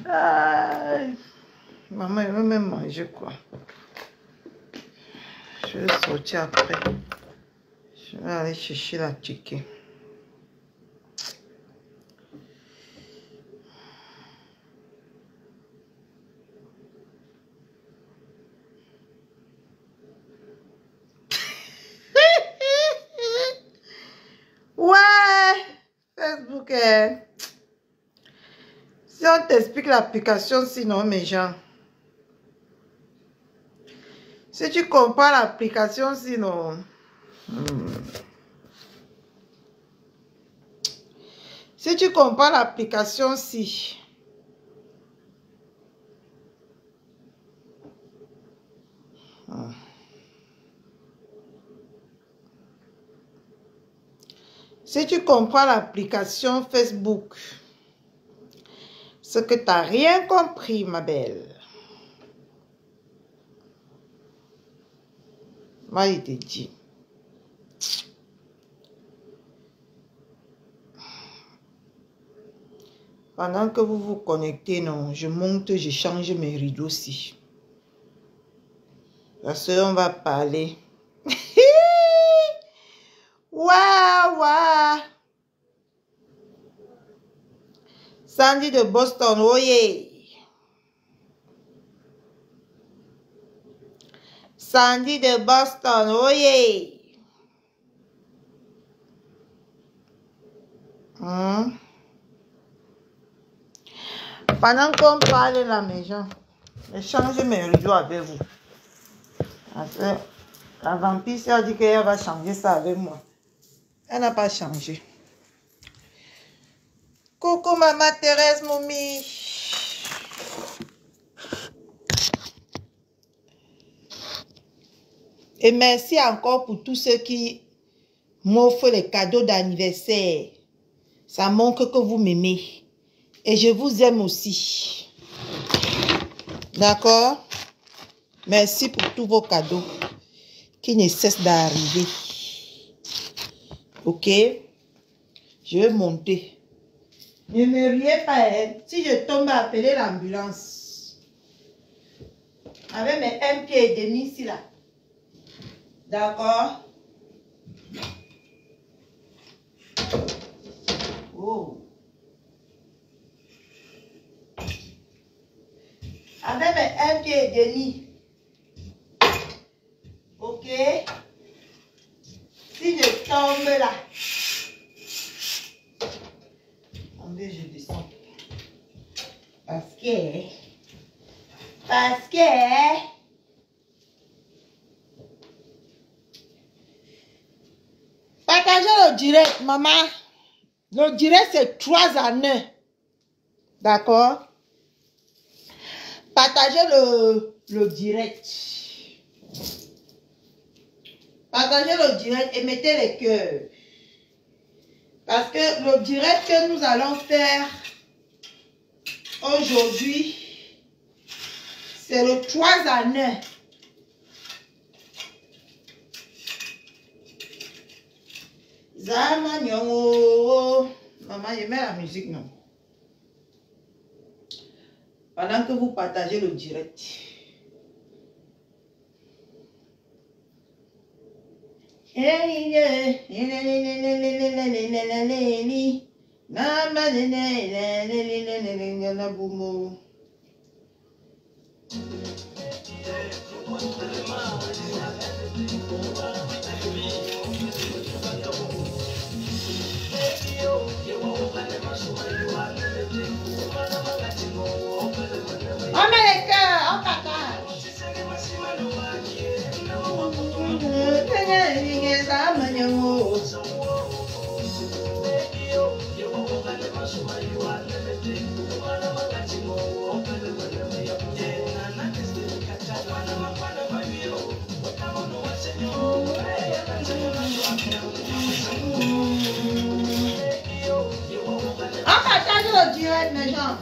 Aïe. Maman, elle veut même manger quoi. Je vais sortir après. Je vais aller chercher la chicken. Ouais, Facebook est... Si on t'explique l'application, sinon, mes gens. Si tu comprends l'application, sinon... Si tu comprends l'application, si... Si tu comprends l'application Facebook, c'est que tu n'as rien compris, ma belle. Moi, il te dit. Pendant que vous vous connectez, non, je monte, je change mes rideaux aussi. Parce qu'on va parler. Waouh, waouh. Sandy de Boston, oh yeah. Sandy de Boston, oh yeah. Pendant qu'on parle là, mes gens, je change mes rideaux avec vous. Parce que la vampire a dit qu'elle va changer ça avec moi. Elle n'a pas changé. Coucou maman Thérèse Moumi. Et merci encore pour tous ceux qui m'offrent les cadeaux d'anniversaire. Ça montre que vous m'aimez. Et je vous aime aussi. D'accord? Merci pour tous vos cadeaux qui ne cessent d'arriver. Ok? Je vais monter. Ne me riez pas, hein. Si je tombe, appeler l'ambulance. Avec mes 1,5 pied ici, là. D'accord? Oh. Avec mes 1,5 pied. Ok? Si je tombe là. Attendez, je descends. Parce que... Partagez le direct, maman. Le direct, c'est 3 en 1. D'accord? Partagez le direct. Partagez le direct et mettez les cœurs. Parce que le direct que nous allons faire aujourd'hui, c'est le 3 en 1. Zama nyongo. Maman, je mets la musique, non? Pendant que vous partagez le direct. On met les cœurs, on partage. On partage le direct, mes gens.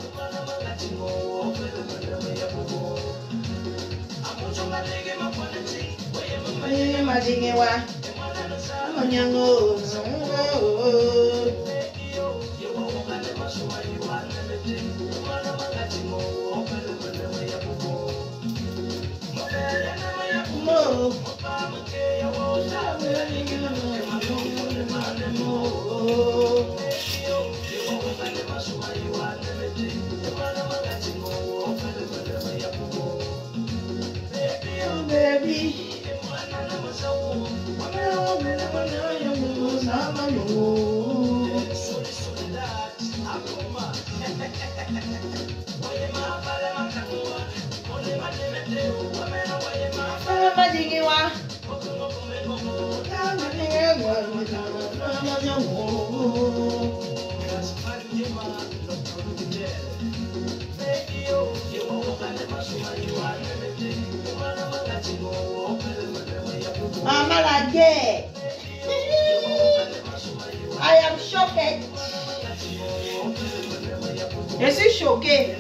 Mama la guerre. I am shocked. Je suis choquée.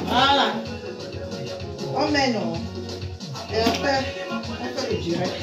Voilà. On met non. Et après, on fait le direct.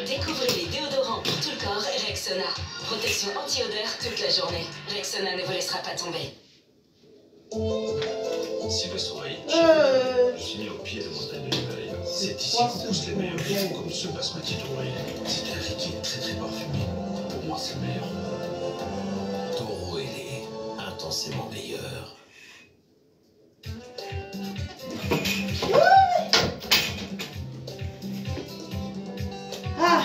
Découvrez les déodorants pour tout le corps Rexona. Protection anti-odeur toute la journée. Rexona ne vous laissera pas tomber. Si le soleil, je suis né au pied de montagne de l'Himalaya. C'est ici qu'on pousse les meilleurs fruits comme ce basmati doré. C'est un liquide très très parfumé. Pour moi, c'est le meilleur. Taureau ailé, intensément meilleur. Ah.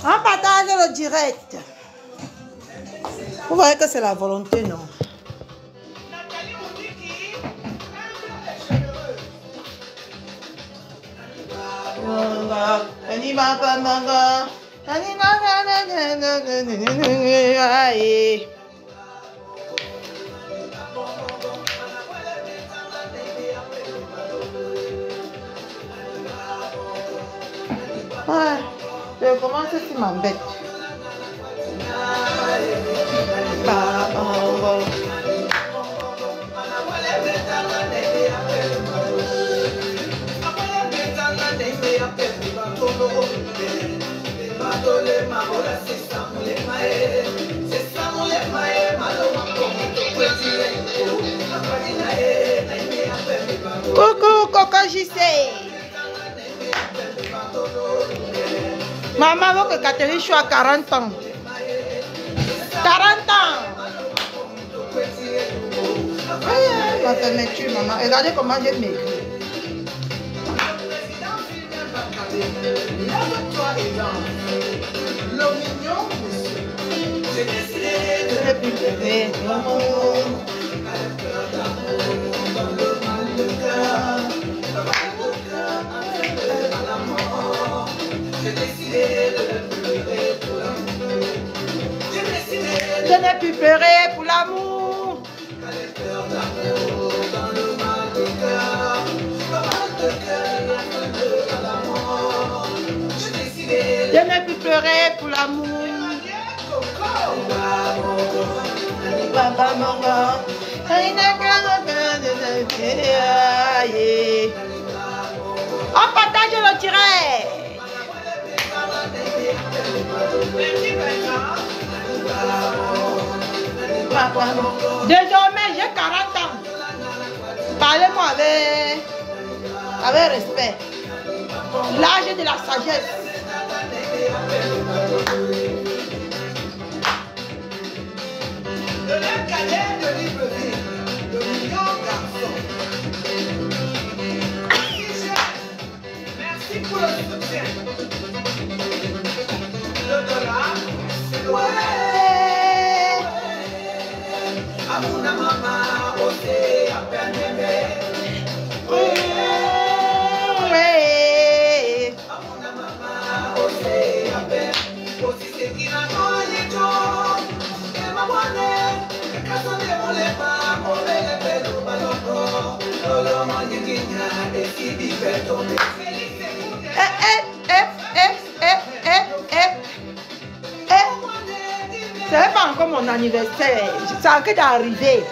On partage le direct. Vous voyez que c'est la volonté, non? Ouais, je commence qui m'embête. Coucou, Coco JC. Maman veut que Catherine soit à 40 ans. 40 ans. Ma femme me tue, maman. Regardez comment j'ai maigri. Je n'ai plus bébé. Je n'ai plus pleuré pour l'amour. Je n'ai plus pleuré pour l'amour. On partage le tiré. Désormais, j'ai 40 ans. Parlez-moi avec respect. L'âge de la sagesse. De la galère de Libreville, de millions garçons. Merci pour le soutien. Le dollar, c'est loin. Amuna mama, ose, à peine aimé. Amuna mama, ose, à peine. Aussi c'est qui n'a pas les gens. Et ma monnaie. C'est pas encore mon anniversaire. C'est en train d'arriver.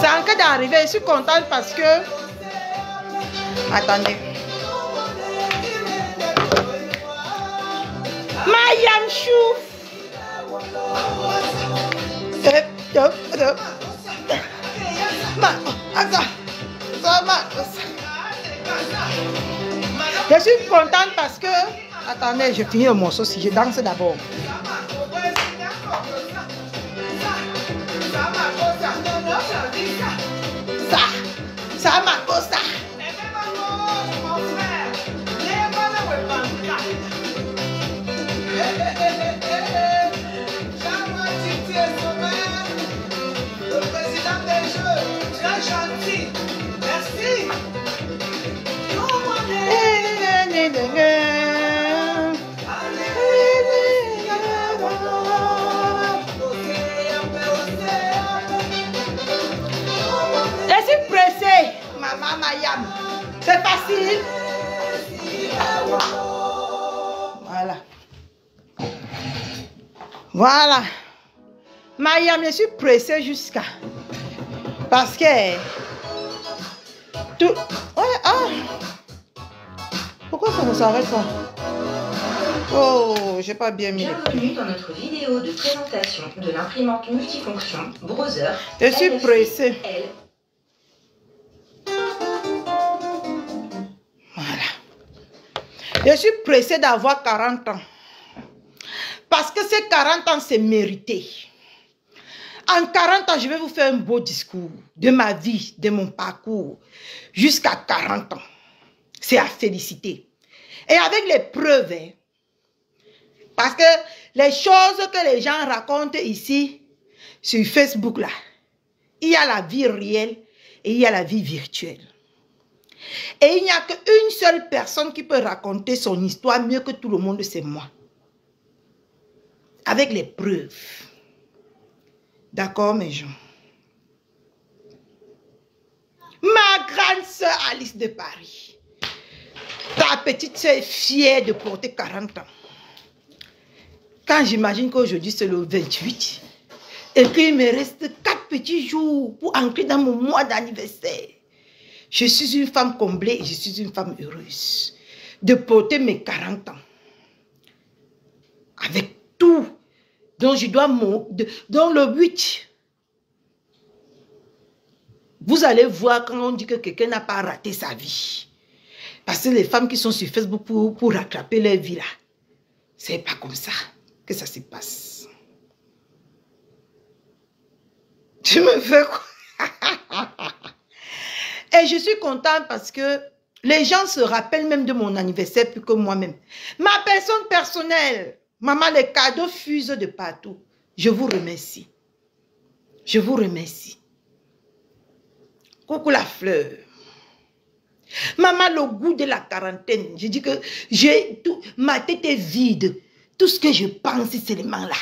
C'est en train d'arriver. Je suis contente parce que... Attendez. Mayam Chouf. Je suis contente parce que... Attendez, je finis le morceau si je danse d'abord. Ça m'a costé. Le président des Jeux, très gentil. Merci. Je suis pressée, maman Mayam. C'est facile. Voilà. Voilà. Mayam, je suis pressée jusqu'à... Parce que... Tout... Ouais, ah. Pourquoi ça ne s'arrête pas? Oh, j'ai pas bien mis. Bienvenue dans notre vidéo de présentation de l'imprimante multifonction Browser. Je suis pressée. Voilà. Je suis pressée d'avoir 40 ans. Parce que ces 40 ans, c'est mérité. En 40 ans, je vais vous faire un beau discours de ma vie, de mon parcours, jusqu'à 40 ans. C'est à féliciter. Et avec les preuves, hein, parce que les choses que les gens racontent ici, sur Facebook, là, il y a la vie réelle et il y a la vie virtuelle. Et il n'y a qu'une seule personne qui peut raconter son histoire mieux que tout le monde, c'est moi. Avec les preuves. D'accord, mes gens? Ma grande sœur Alice de Paris. Ta petite sœur est fière de porter 40 ans. Quand j'imagine qu'aujourd'hui c'est le 28 et qu'il me reste 4 petits jours pour entrer dans mon mois d'anniversaire, je suis une femme comblée et je suis une femme heureuse de porter mes 40 ans. Donc, je dois... Dans le 8, vous allez voir quand on dit que quelqu'un n'a pas raté sa vie. Parce que les femmes qui sont sur Facebook pour rattraper leur vie là, c'est pas comme ça que ça se passe. Tu me fais quoi? Et je suis contente parce que les gens se rappellent même de mon anniversaire plus que moi-même. Ma personne personnelle, maman, les cadeaux fusent de partout. Je vous remercie. Je vous remercie. Coucou la fleur. Maman, le goût de la quarantaine. Je dis que ma tête est vide. Tout ce que je pense seulement là.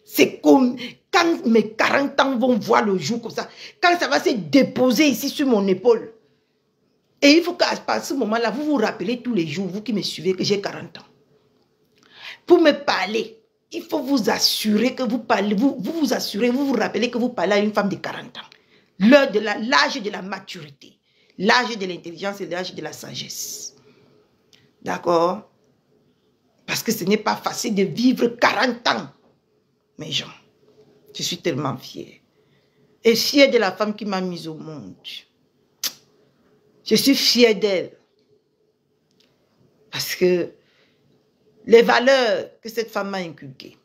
C'est comme quand mes 40 ans vont voir le jour comme ça. Quand ça va se déposer ici sur mon épaule. Et il faut qu'à ce moment-là, vous vous rappelez tous les jours, vous qui me suivez, que j'ai 40 ans. Pour me parler, il faut vous assurer que vous parlez, vous vous rappelez que vous parlez à une femme de 40 ans. L'âge de la maturité, l'âge de l'intelligence et l'âge de la sagesse. D'accord? Parce que ce n'est pas facile de vivre 40 ans. Mes gens, je suis tellement fière. Et fière de la femme qui m'a mise au monde. Je suis fière d'elle. Parce que les valeurs que cette femme m'a inculquées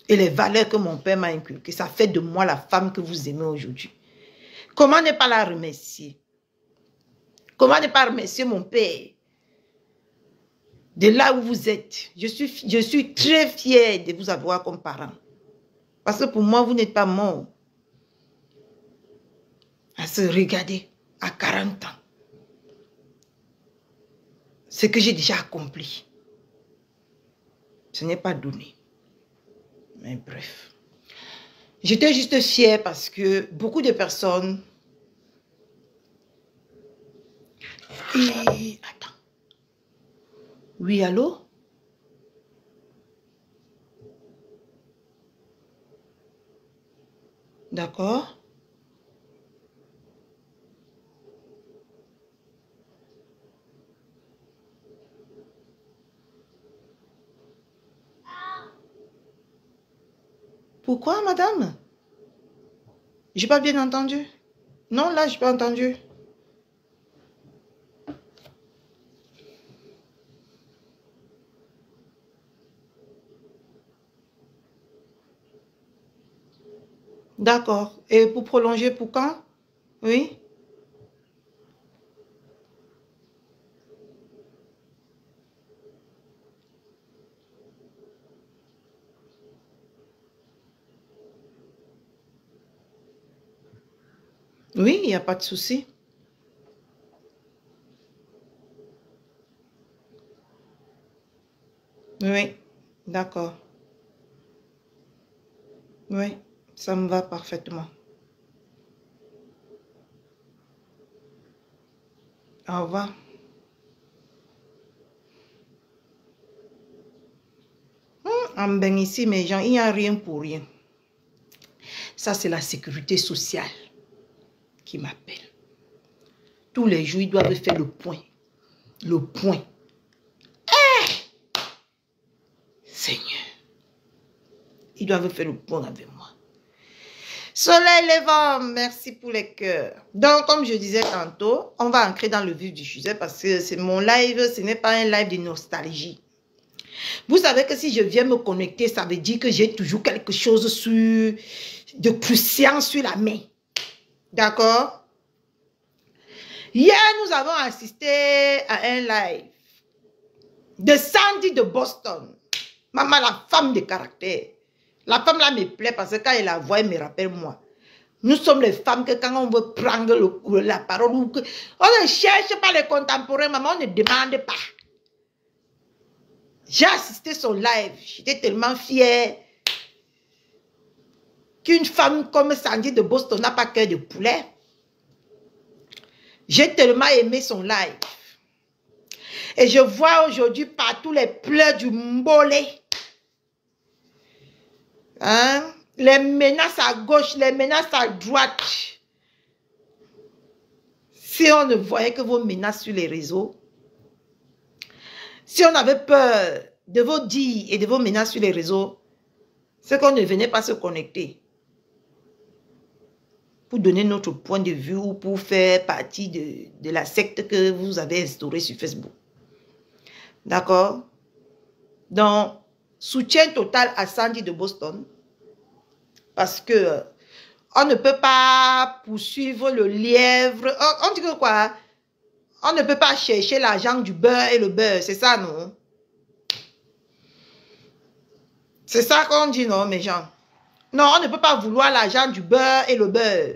et les valeurs que mon père m'a inculquées, ça fait de moi la femme que vous aimez aujourd'hui. Comment ne pas la remercier? Comment ne pas remercier mon père? De là où vous êtes, je suis très fière de vous avoir comme parent. Parce que pour moi, vous n'êtes pas mort. À se regarder à 40 ans. Ce que j'ai déjà accompli. Ce n'est pas donné. Mais bref. J'étais juste fière parce que beaucoup de personnes... Et... Attends. Oui, allô? D'accord. Pourquoi, madame? J'ai pas bien entendu. Non, là, j'ai pas entendu. D'accord. Et pour prolonger, pour quand? Oui? Oui, il n'y a pas de souci. Oui, d'accord. Oui, ça me va parfaitement. Au revoir. En ben ici, mes gens, il n'y a rien pour rien. Ça, c'est la sécurité sociale qui m'appelle. Tous les jours, ils doivent faire le point. Le point. Seigneur. Ils doivent faire le point avec moi. Soleil levant, merci pour les cœurs. Donc, comme je disais tantôt, on va entrer dans le vif du sujet parce que c'est mon live, ce n'est pas un live de nostalgie. Vous savez que si je viens me connecter, ça veut dire que j'ai toujours quelque chose de crucial sur la main. D'accord? Hier, nous avons assisté à un live de Sandy de Boston. Maman, la femme de caractère. La femme là me plaît parce que quand elle la voit, elle me rappelle moi. Nous sommes les femmes que quand on veut prendre la parole, on ne cherche pas les contemporains, maman, on ne demande pas. J'ai assisté son live. J'étais tellement fière qu'une femme comme Sandy de Boston n'a pas cœur de poulet. J'ai tellement aimé son live. Et je vois aujourd'hui partout les pleurs du mbolé. Hein? Les menaces à gauche, les menaces à droite. Si on ne voyait que vos menaces sur les réseaux, si on avait peur de vos dires et de vos menaces sur les réseaux, c'est qu'on ne venait pas se connecter pour donner notre point de vue ou pour faire partie de la secte que vous avez instaurée sur Facebook. D'accord? Donc, soutien total à Sandy de Boston. Parce que on ne peut pas poursuivre le lièvre. On dit que quoi? On ne peut pas chercher l'argent du beurre et le beurre. C'est ça, non? C'est ça qu'on dit, non, mes gens? Non, on ne peut pas vouloir l'argent du beurre et le beurre.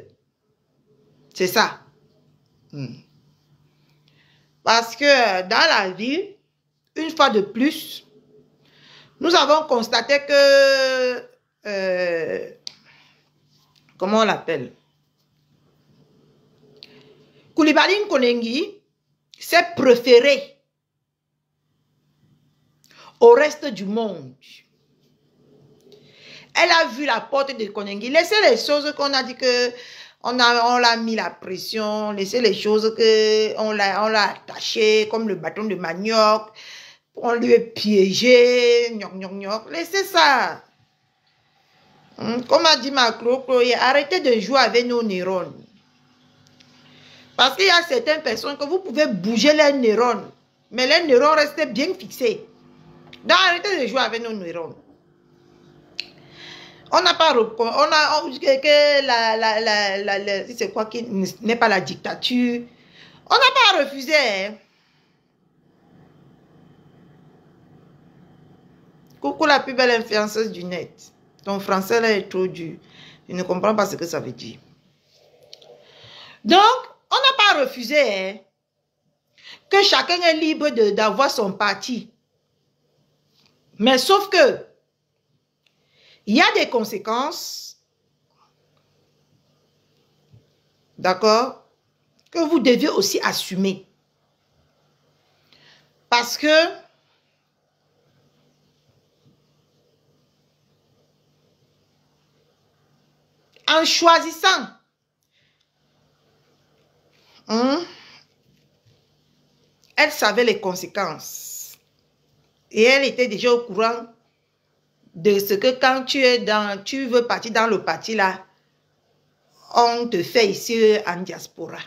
C'est ça. Parce que dans la vie, une fois de plus, nous avons constaté que... comment on l'appelle? Coulibaly Nkonengi s'est préféré au reste du monde. Elle a vu la porte de Konengi. Laissez les choses qu'on a dit que on l'a mis la pression. Laissez les choses que on l'a attaché comme le bâton de manioc. On lui a piégé. Laissez ça. Comme a dit Macron, arrêtez de jouer avec nos neurones. Parce qu'il y a certaines personnes que vous pouvez bouger les neurones. Mais les neurones restent bien fixés. Donc arrêtez de jouer avec nos neurones. On n'a pas que c'est quoi qui n'est pas la dictature. On n'a pas refusé. Hein. Coucou la plus belle influenceuse du net. Ton français là est trop dur. Je ne comprends pas ce que ça veut dire. Donc, on n'a pas refusé hein, que chacun est libre d'avoir son parti. Mais sauf que il y a des conséquences, d'accord, que vous devez aussi assumer. Parce que en choisissant, elle savait les conséquences. Et elle était déjà au courant de ce que quand tu veux partir dans le parti là, on te fait ici en diaspora.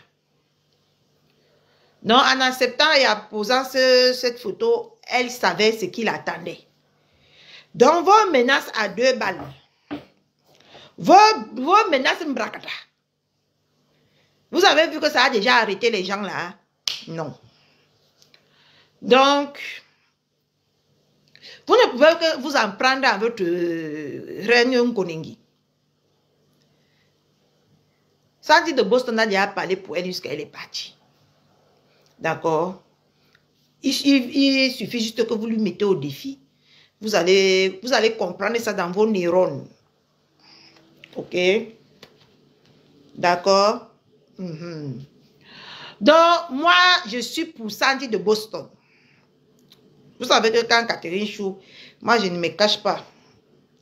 Donc, en acceptant et en posant cette photo, elle savait ce qui l'attendait. Donc, vos menaces à 2 balles, vos menaces mbrakata, vous avez vu que ça a déjà arrêté les gens là? Non. Donc, vous ne pouvez que vous en prendre à votre reine Nkonengi. Sandy de Boston a déjà parlé pour elle jusqu'à elle est partie. D'accord? Il suffit juste que vous lui mettez au défi. Vous allez comprendre ça dans vos neurones. Ok? D'accord? Donc, moi, je suis pour Sandy de Boston. Vous savez que quand Catherine Chou, moi, je ne me cache pas.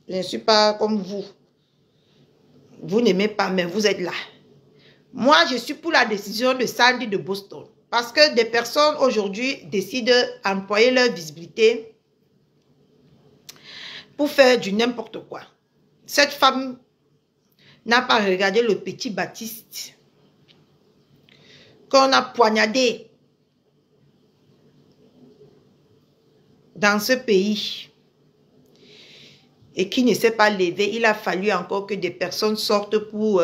Je ne suis pas comme vous. Vous n'aimez pas, mais vous êtes là. Moi, je suis pour la décision de Sandy de Boston. Parce que des personnes aujourd'hui décident d'employer leur visibilité pour faire du n'importe quoi. Cette femme n'a pas regardé le petit Baptiste qu'on a poignardé dans ce pays et qui ne s'est pas levé. Il a fallu encore que des personnes sortent pour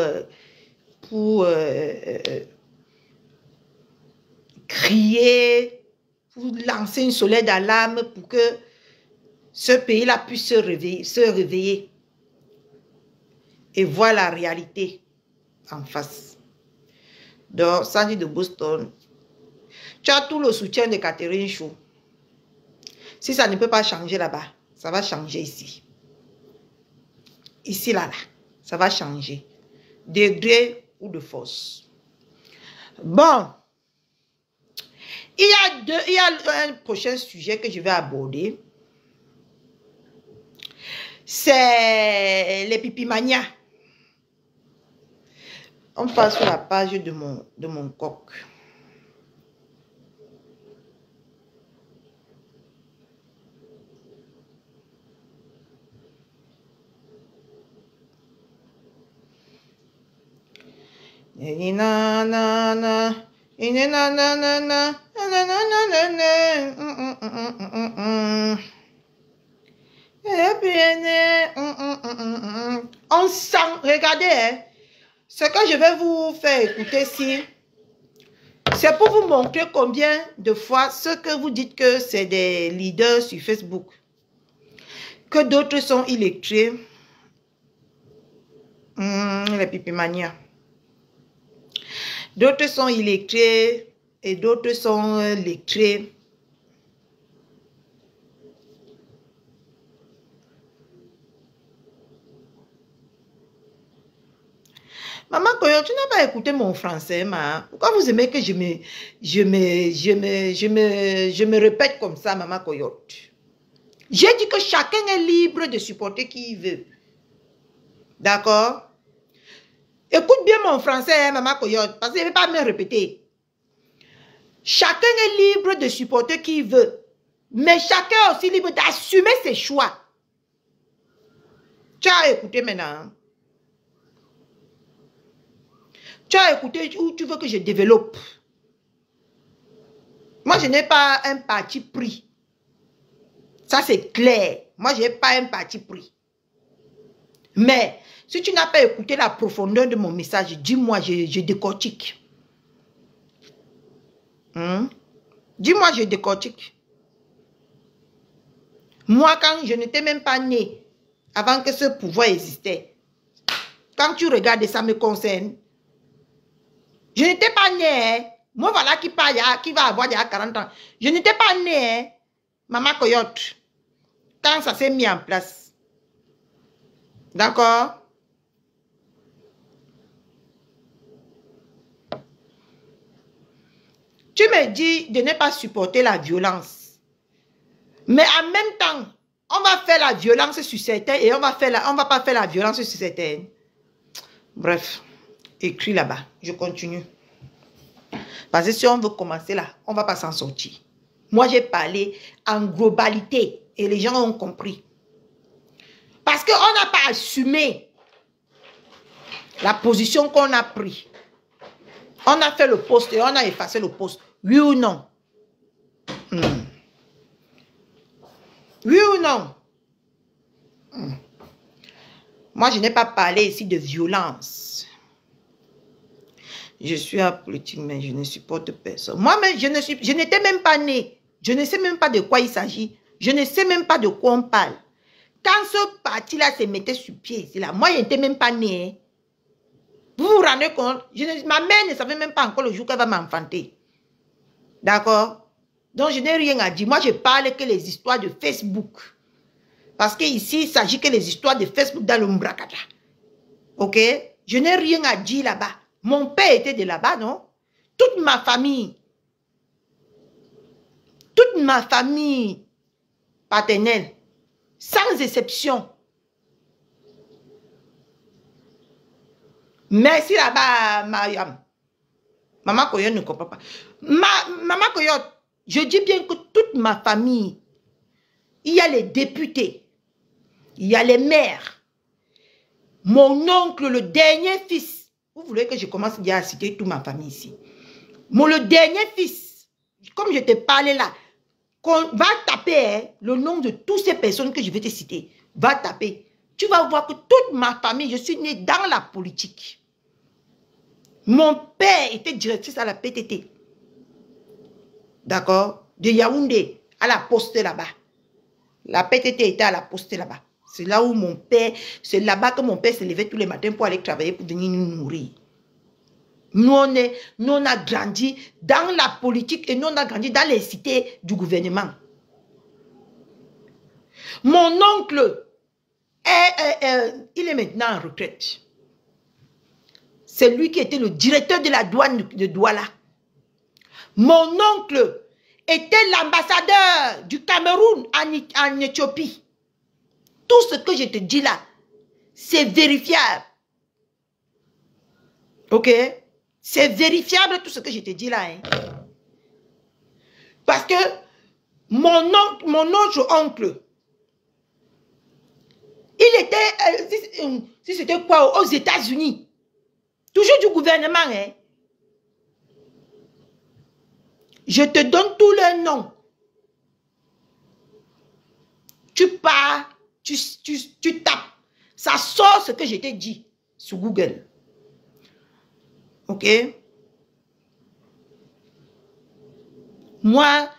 crier, pour lancer une sonnette d'alarme pour que ce pays-là puisse se réveiller et voir la réalité en face. Donc, Sandy de Boston, tu as tout le soutien de Catherine Chou. Si ça ne peut pas changer là-bas, ça va changer ici. Ici, là, ça va changer. De gré ou de force. Bon. Il y a un prochain sujet que je vais aborder. C'est les pipimanias. On passe sur la page de mon coq. On sent, regardez, hein, ce que je vais vous faire écouter ici, c'est pour vous montrer combien de fois ce que vous dites que c'est des leaders sur Facebook, que d'autres sont illettrés, les pipimanias. D'autres sont illettrés et d'autres sont lettrés. Maman Koyo, tu n'as pas écouté mon français, ma. Pourquoi vous aimez que je me répète comme ça, Maman Koyo? J'ai dit que chacun est libre de supporter qui il veut. D'accord? Écoute bien mon français, hein, Maman Coyote, parce que je ne vais pas me répéter. Chacun est libre de supporter qui il veut. Mais chacun est aussi libre d'assumer ses choix. Tu as écouté maintenant. Tu as écouté où tu veux que je développe. Moi, je n'ai pas un parti pris. Ça, c'est clair. Moi, je n'ai pas un parti pris. Mais, si tu n'as pas écouté la profondeur de mon message, dis-moi, je décortique. Dis-moi, je décortique. Moi, quand je n'étais même pas né, avant que ce pouvoir existait, quand tu regardes, ça me concerne. Je n'étais pas né, hein. Moi, voilà qui va avoir il y a 40 ans. Je n'étais pas né, hein. Maman Coyote, quand ça s'est mis en place. D'accord? Tu me dis de ne pas supporter la violence. Mais en même temps, on va faire la violence sur certains et on va pas faire la violence sur certains. Bref, écris là-bas. Je continue. Parce que si on veut commencer là, on ne va pas s'en sortir. Moi, j'ai parlé en globalité et les gens ont compris. Parce qu'on n'a pas assumé la position qu'on a prise. On a fait le post et on a effacé le post. Oui ou non? Oui ou non? Moi, je n'ai pas parlé ici de violence. Je suis apolitique, mais je ne supporte personne. Moi-même, je n'étais même pas né. Je ne sais même pas de quoi il s'agit. Je ne sais même pas de quoi on parle. Quand ce parti-là se mettait sur pied, là, moi, je n'étais même pas né. Vous vous rendez compte? Ma mère ne savait même pas encore le jour qu'elle va m'enfanter. D'accord? Donc, je n'ai rien à dire. Moi, je parle que les histoires de Facebook. Parce qu'ici, il s'agit que les histoires de Facebook dans le Mbrakata. Ok? Je n'ai rien à dire là-bas. Mon père était de là-bas, non? Toute ma famille paternelle, sans exception. Merci là-bas, Mariam. Maman Koyote ne comprend pas. Maman Koyote, je dis bien que toute ma famille, il y a les députés, il y a les maires, mon oncle, le dernier fils. Vous voulez que je commence déjà à citer toute ma famille ici. Le dernier fils, comme je te parlais là, va taper le nom de toutes ces personnes que je vais te citer. Va taper. Tu vas voir que toute ma famille, je suis née dans la politique. Mon père était directrice à la PTT. D'accord? De Yaoundé à la poste là-bas. La PTT était à la poste là-bas. C'est là où mon père, c'est là-bas que mon père se levait tous les matins pour aller travailler, pour venir nous nourrir. Nous, on a grandi dans la politique et nous, on a grandi dans les cités du gouvernement. Mon oncle, il est maintenant en retraite. C'est lui qui était le directeur de la douane de Douala. Mon oncle était l'ambassadeur du Cameroun en Éthiopie. Tout ce que je te dis là, c'est vérifiable. Ok? C'est vérifiable tout ce que je te dis là. Hein? Parce que mon autre oncle, il était, si c'était quoi, aux États-Unis. Toujours du gouvernement, hein. Je te donne tous leurs noms. Tu pars, tu tapes. Ça sort ce que je t'ai dit sur Google. Ok? Moi,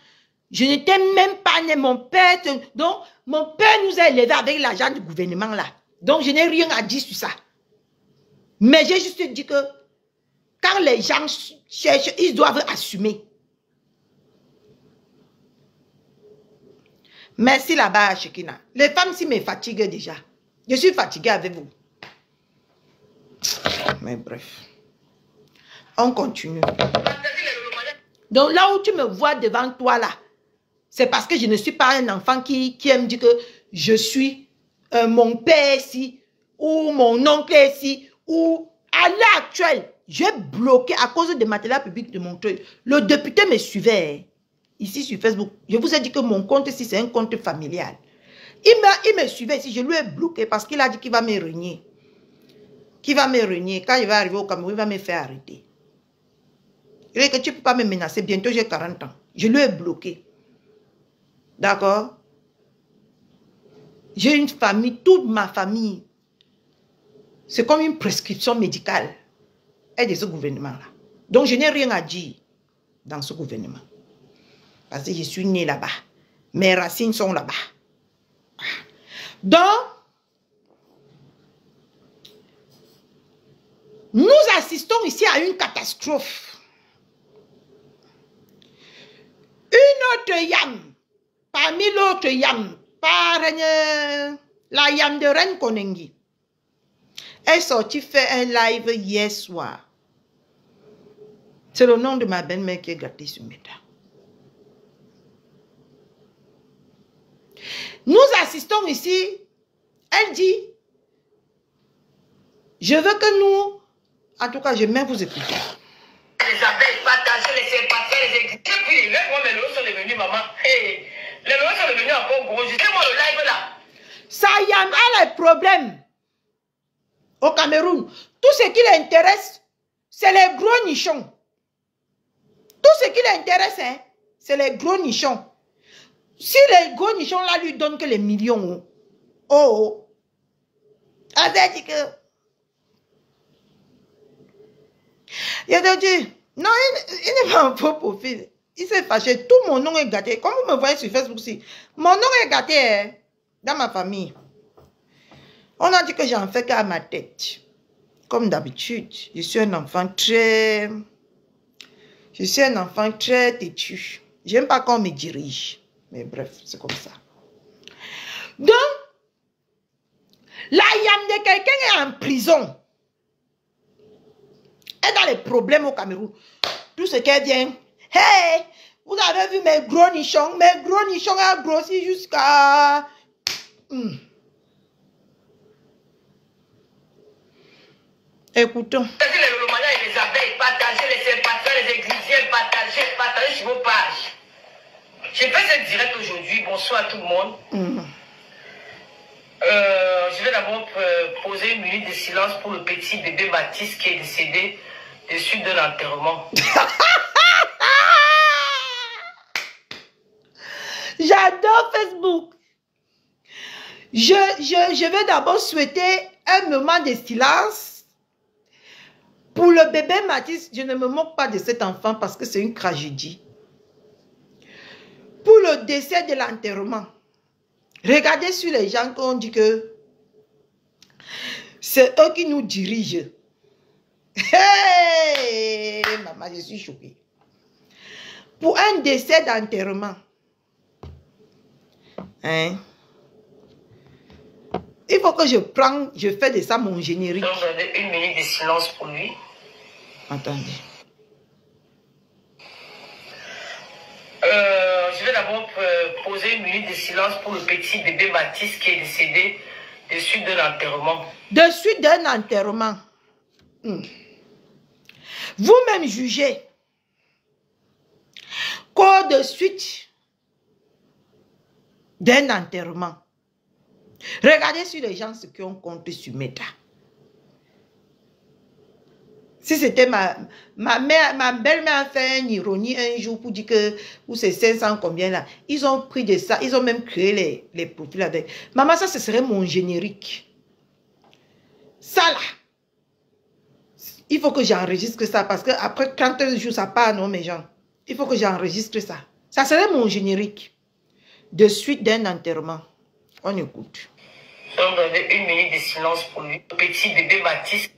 je n'étais même pas né. Mon père, donc mon père nous a élevés avec l'argent du gouvernement là. Donc je n'ai rien à dire sur ça. Mais j'ai juste dit que quand les gens cherchent, ils doivent assumer. Merci là-bas, Shekina. Les femmes, si me fatiguent déjà. Je suis fatiguée avec vous. Mais bref. On continue. Donc là où tu me vois devant toi là, c'est parce que je ne suis pas un enfant qui aime dire que je suis mon père ici, ou mon oncle ici, ou à l'heure actuelle, j'ai bloqué à cause des matériels publics de Montreuil. Le député me suivait ici sur Facebook. Je vous ai dit que mon compte ici, c'est un compte familial. Il me suivait ici, je lui ai bloqué parce qu'il a dit qu'il va me renier. Qu'il va me renier. Quand il va arriver au Cameroun, il va me faire arrêter. Il dit que tu ne peux pas me menacer. Bientôt, j'ai 40 ans. Je lui ai bloqué. D'accord? J'ai une famille, toute ma famille. C'est comme une prescription médicale. Et de ce gouvernement-là. Donc, je n'ai rien à dire dans ce gouvernement. Parce que je suis né là-bas. Mes racines sont là-bas. Donc, nous assistons ici à une catastrophe. Une autre yam, parmi l'autre yam, par la yam de Reine Konengi, est sortie faire un live hier soir. C'est le nom de ma belle-mère qui est gâtée sur Meta. Nous assistons ici, elle dit, je veux que nous, en tout cas, je vais même vous écouter. Les abeilles partagent les sympathies, les écrits. Puis, moi, mes lots sont devenus, maman. Hey, les lots sont devenus encore gros. Je sais, moi, le live là. Ça y a les problèmes au Cameroun. Tout ce qui l'intéresse, c'est les gros nichons. Tout ce qui l'intéresse, hein, c'est les gros nichons. Si les gros nichons là lui donnent que les millions, elle a dit que... Il a dit, non, il n'est pas un faux profil. Il s'est fâché. Tout mon nom est gâté. Comme vous me voyez sur Facebook aussi, mon nom est gâté hein, dans ma famille. On a dit que j'en fais qu'à ma tête. Comme d'habitude, je suis un enfant très... Je suis un enfant très têtu. J'aime pas qu'on me dirige. Mais bref, c'est comme ça. Donc, la yam de quelqu'un est en prison. Elle a des problèmes au Cameroun. Tout ce qu'elle vient. Hey, vous avez vu mes gros nichons? Mes gros nichons ont grossi jusqu'à... Écoutons. Les abeilles, partagez les sympathies, les églisiens, partagez sur vos pages. Je fais ce direct aujourd'hui. Bonsoir à tout le monde. Je vais d'abord poser une minute de silence pour le petit bébé Baptiste qui est décédé de suite de l'enterrement. J'adore Facebook. Je vais d'abord souhaiter un moment de silence pour le bébé Baptiste. Je ne me moque pas de cet enfant parce que c'est une tragédie. Pour le décès de l'enterrement. Regardez sur les gens qu'on dit que c'est eux qui nous dirigent. Hey, maman, je suis choquée. Pour un décès d'enterrement, hein, il faut que je fais de ça mon générique. Donc, une minute de silence pour lui. Attendez. Je vais d'abord poser une minute de silence pour le petit bébé Baptiste qui est décédé de suite de l'enterrement. De suite d'un enterrement. Vous-même jugez qu'au de suite d'un enterrement. Regardez sur les gens ce qui ont compté sur Meta. Si c'était ma belle-mère a fait une ironie un jour pour dire que pour ces 500 combien là, ils ont pris de ça, ils ont même créé les profils avec. Maman, ça ce serait mon générique. Ça là, il faut que j'enregistre ça parce que après 30 jours ça part, non mes gens. Il faut que j'enregistre ça. Ça serait mon générique. De suite d'un enterrement. On écoute. On donne une minute de silence pour lui. Le petit bébé Baptiste.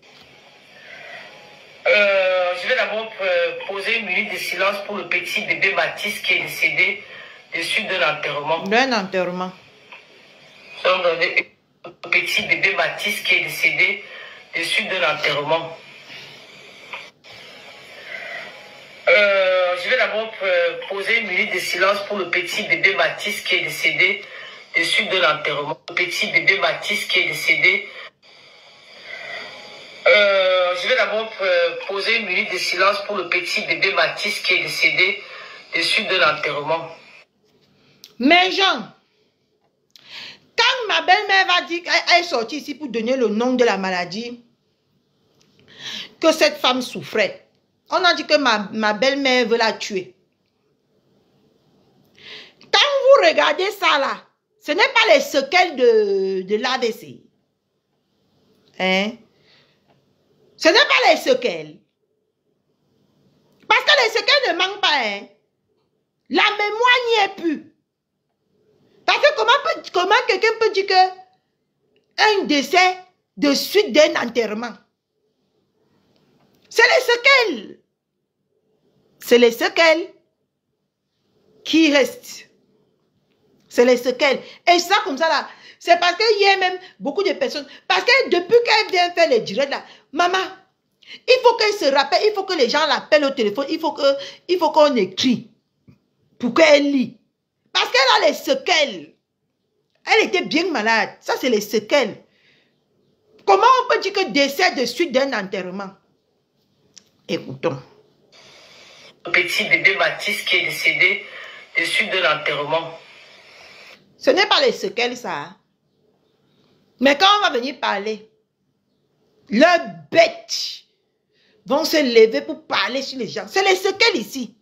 Je vais d'abord poser une minute de silence pour le petit bébé Baptiste qui est décédé de suite de l'enterrement. D'un enterrement. On donne le petit bébé Baptiste qui est décédé de suite de l'enterrement. Je vais d'abord poser une minute de silence pour le petit bébé Baptiste qui est décédé de suite de l'enterrement. Le petit bébé Baptiste qui est décédé. Je vais d'abord poser une minute de silence pour le petit bébé Baptiste qui est décédé de suite de l'enterrement. Mais Jean, quand ma belle-mère va dire qu'elle est sortie ici pour donner le nom de la maladie, que cette femme souffrait, on a dit que ma belle-mère veut la tuer. Quand vous regardez ça là, ce n'est pas les séquelles de l'AVC. Hein? Ce n'est pas les séquelles. Parce que les séquelles ne manquent pas. Hein? La mémoire n'y est plus. Parce que comment quelqu'un peut dire que un décès de suite d'un enterrement? C'est les séquelles. C'est les séquelles qui restent. C'est les séquelles. Et ça, comme ça, là, c'est parce qu'il y a même beaucoup de personnes. Parce que depuis qu'elle vient faire les directs, là, maman, il faut qu'elle se rappelle, il faut que les gens l'appellent au téléphone, il faut qu'on écrit pour qu'elle lit. Parce qu'elle a les séquelles. Elle était bien malade. Ça, c'est les séquelles. Comment on peut dire que décès de suite d'un enterrement? Écoutons. Le petit bébé Baptiste qui est décédé de suite de l'enterrement. Ce n'est pas les séquelles, ça. Mais quand on va venir parler, leurs bêtes vont se lever pour parler sur les gens. C'est les séquelles ici.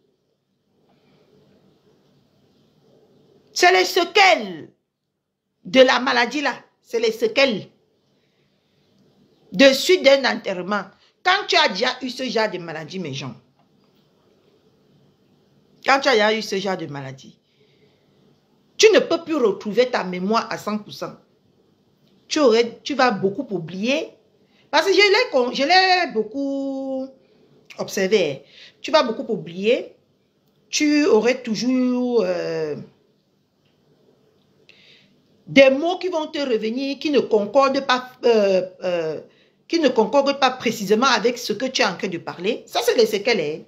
C'est les séquelles de la maladie là. C'est les séquelles. De suite d'un enterrement. Quand tu as déjà eu ce genre de maladie, mes gens. Quand tu as déjà eu ce genre de maladie, tu ne peux plus retrouver ta mémoire à 100%. Tu vas beaucoup oublier. Parce que je l'ai beaucoup observé. Tu vas beaucoup oublier. Tu aurais toujours des mots qui vont te revenir, qui ne concordent pas précisément avec ce que tu es en train de parler. Ça, c'est les séquelles.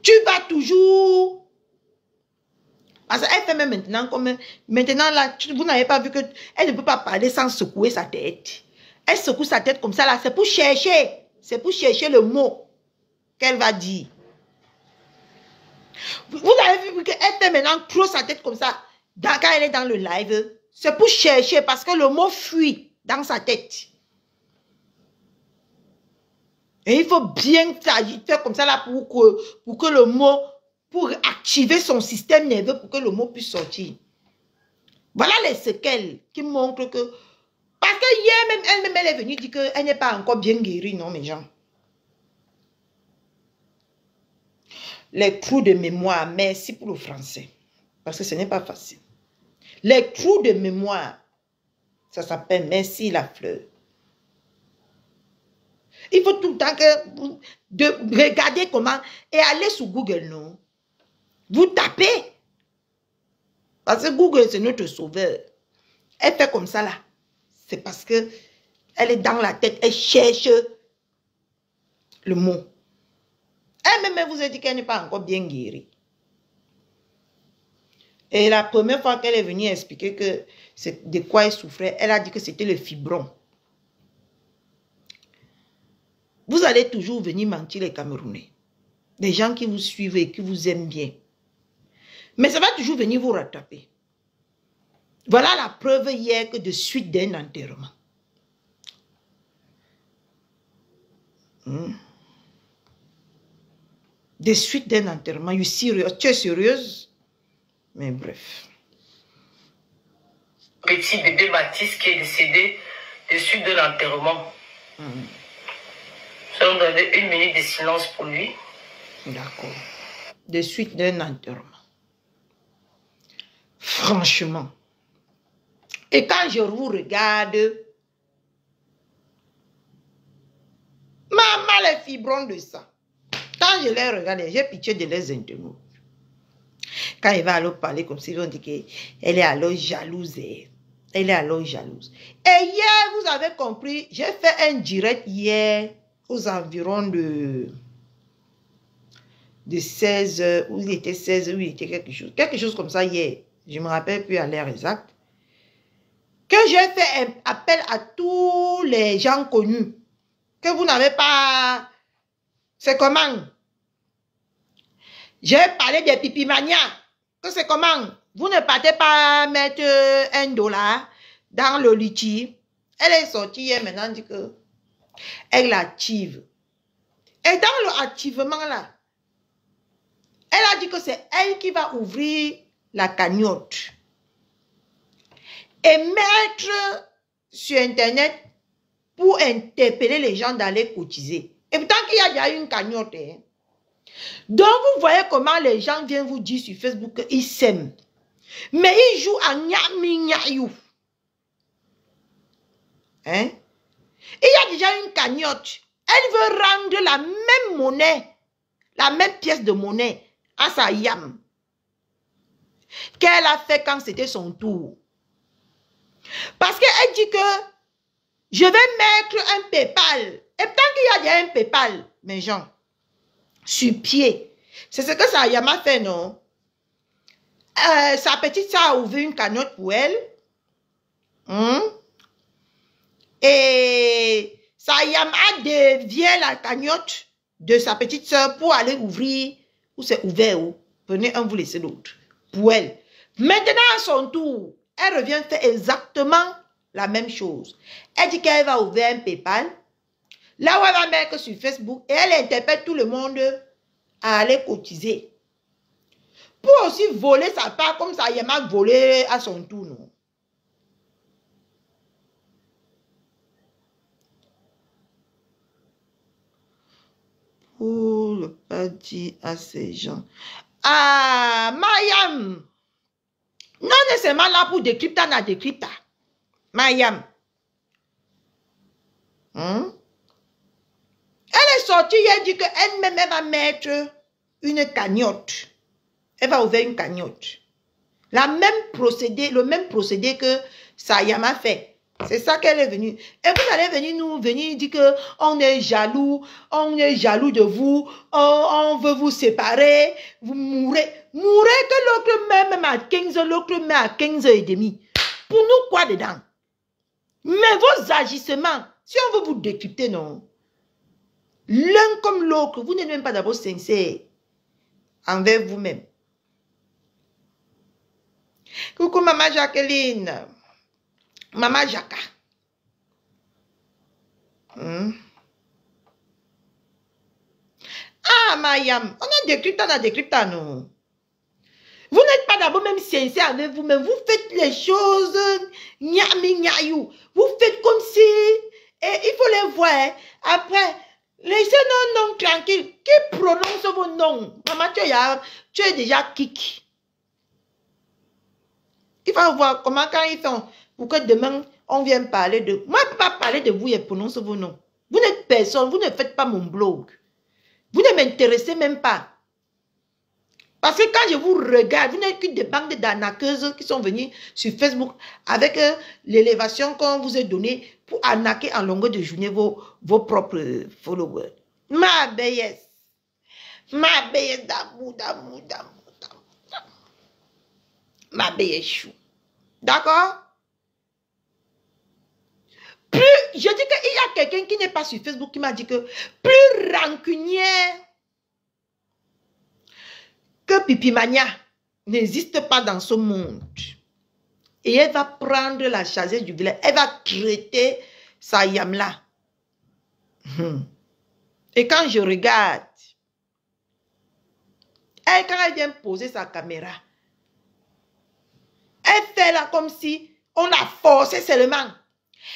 Tu vas toujours... Parce qu'elle fait même maintenant comme... Maintenant, là, vous n'avez pas vu qu'elle ne peut pas parler sans secouer sa tête. Elle secoue sa tête comme ça, là. C'est pour chercher. C'est pour chercher le mot qu'elle va dire. Vous avez vu qu'elle fait maintenant trop sa tête comme ça. Quand elle est dans le live, c'est pour chercher parce que le mot fuit dans sa tête. Et il faut bien faire comme ça là pour que le mot, pour activer son système nerveux pour que le mot puisse sortir. Voilà les séquelles qui montrent que... Parce que hier même, elle est venue dire qu'elle n'est pas encore bien guérie, non mes gens. Les trous de mémoire, merci pour le français. Parce que ce n'est pas facile. Les trous de mémoire, ça s'appelle merci la fleur. Il faut tout le temps de regarder comment et aller sur Google, non? Vous tapez. Parce que Google, c'est notre sauveur. Elle fait comme ça, là. C'est parce que elle est dans la tête. Elle cherche le mot. Elle-même vous a dit qu'elle n'est pas encore bien guérie. Et la première fois qu'elle est venue expliquer que de quoi elle souffrait, elle a dit que c'était le fibron. Vous allez toujours venir mentir les Camerounais. Des gens qui vous suivent et qui vous aiment bien. Mais ça va toujours venir vous rattraper. Voilà la preuve hier que de suite d'un enterrement. Des suites d'un enterrement. Tu es sérieuse? Mais bref. Petit bébé Baptiste qui est décédé de suite de l'enterrement. Nous allons donner 1 minute de silence pour lui. D'accord. De suite d'un enterrement. Franchement. Et quand je vous regarde, maman les fibrons de ça. Quand je les regarde, j'ai pitié de les interrompre. Quand il va alors parler comme si on dit qu'elle est alors jalouse. Elle est alors jalouse. Et hier, vous avez compris, j'ai fait un direct hier aux environs de 16 heures, où il était 16 heures, où il était quelque chose comme ça hier. Je ne me rappelle plus à l'heure exacte. Que j'ai fait un appel à tous les gens connus. Que vous n'avez pas... C'est comment? J'ai parlé des pipimania. Que c'est comment? Vous ne partez pas mettre $1 dans le litchi. Elle est sortie hier maintenant, dit que elle l'active. Et dans le activement là, elle a dit que c'est elle qui va ouvrir la cagnotte et mettre sur Internet pour interpeller les gens d'aller cotiser. Et pourtant qu'il y a déjà une cagnotte. Hein. Donc vous voyez comment les gens viennent vous dire sur Facebook qu'ils s'aiment. Mais ils jouent à nyami-nyayou. Hein? Il y a déjà une cagnotte. Elle veut rendre la même monnaie, la même pièce de monnaie à sa yam qu'elle a fait quand c'était son tour. Parce qu'elle dit que je vais mettre un PayPal. Et tant qu'il y a déjà un PayPal, mes gens, sur pied. C'est ce que sa yam a fait, non? Sa petite sœur a ouvert une cagnotte pour elle. Et sa yam a dévié la cagnotte de sa petite sœur pour aller ouvrir, où c'est ouvert, où prenez un, vous laissez l'autre, pour elle. Maintenant, à son tour, elle revient faire exactement la même chose. Elle dit qu'elle va ouvrir un PayPal, là où elle va mettre sur Facebook, et elle interpelle tout le monde à aller cotiser. Pour aussi voler sa part, comme ça, il m'a volé à son tour, non? Pour ne pas dire à ces gens. Ah, Mayam. Non nécessairement là pour décrypter, n'a décrypter. Mayam. Elle est sortie, elle dit qu'elle-même va mettre une cagnotte. Elle va ouvrir une cagnotte. Le même procédé que Sayam a fait. C'est ça qu'elle est venue. Et vous allez venir dire qu'on est jaloux de vous, on veut vous séparer, vous mourrez. Mourrez que l'autre même à 15, l'autre met à 15h30. Pour nous, quoi dedans? Mais vos agissements, si on veut vous décrypter, non. L'un comme l'autre, vous n'êtes même pas d'abord sincère envers vous-même. Coucou Maman Jacqueline. Maman Jacka. Ah, Mayam, on a décrypté, non. Vous n'êtes pas d'abord même sincère avec vous-même. Vous faites les choses, nyami-nyayou. Vous faites comme si, et il faut les voir. Hein. Après, laissez nos noms tranquilles. Qui prononce vos noms? Maman, tu es déjà kick. Il faut voir comment quand ils font. Pour que demain, on vienne parler de... Moi, je ne peux pas parler de vous et prononcer vos noms. Vous n'êtes personne, vous ne faites pas mon blog. Vous ne m'intéressez même pas. Parce que quand je vous regarde, vous n'êtes que des bandes d'arnaqueuses qui sont venues sur Facebook avec l'élévation qu'on vous a donnée pour arnaquer en longueur de journée vos propres followers. Ma bellesse d'amour. Ma bellesse chou. D'accord? Plus, je dis qu'il y a quelqu'un qui n'est pas sur Facebook qui m'a dit que plus rancunière que Pipimania n'existe pas dans ce monde. Et elle va prendre la chasseuse du village. Elle va traiter sa yam là. Et quand je regarde, elle, quand elle vient poser sa caméra, elle fait là comme si on l'a forcé seulement.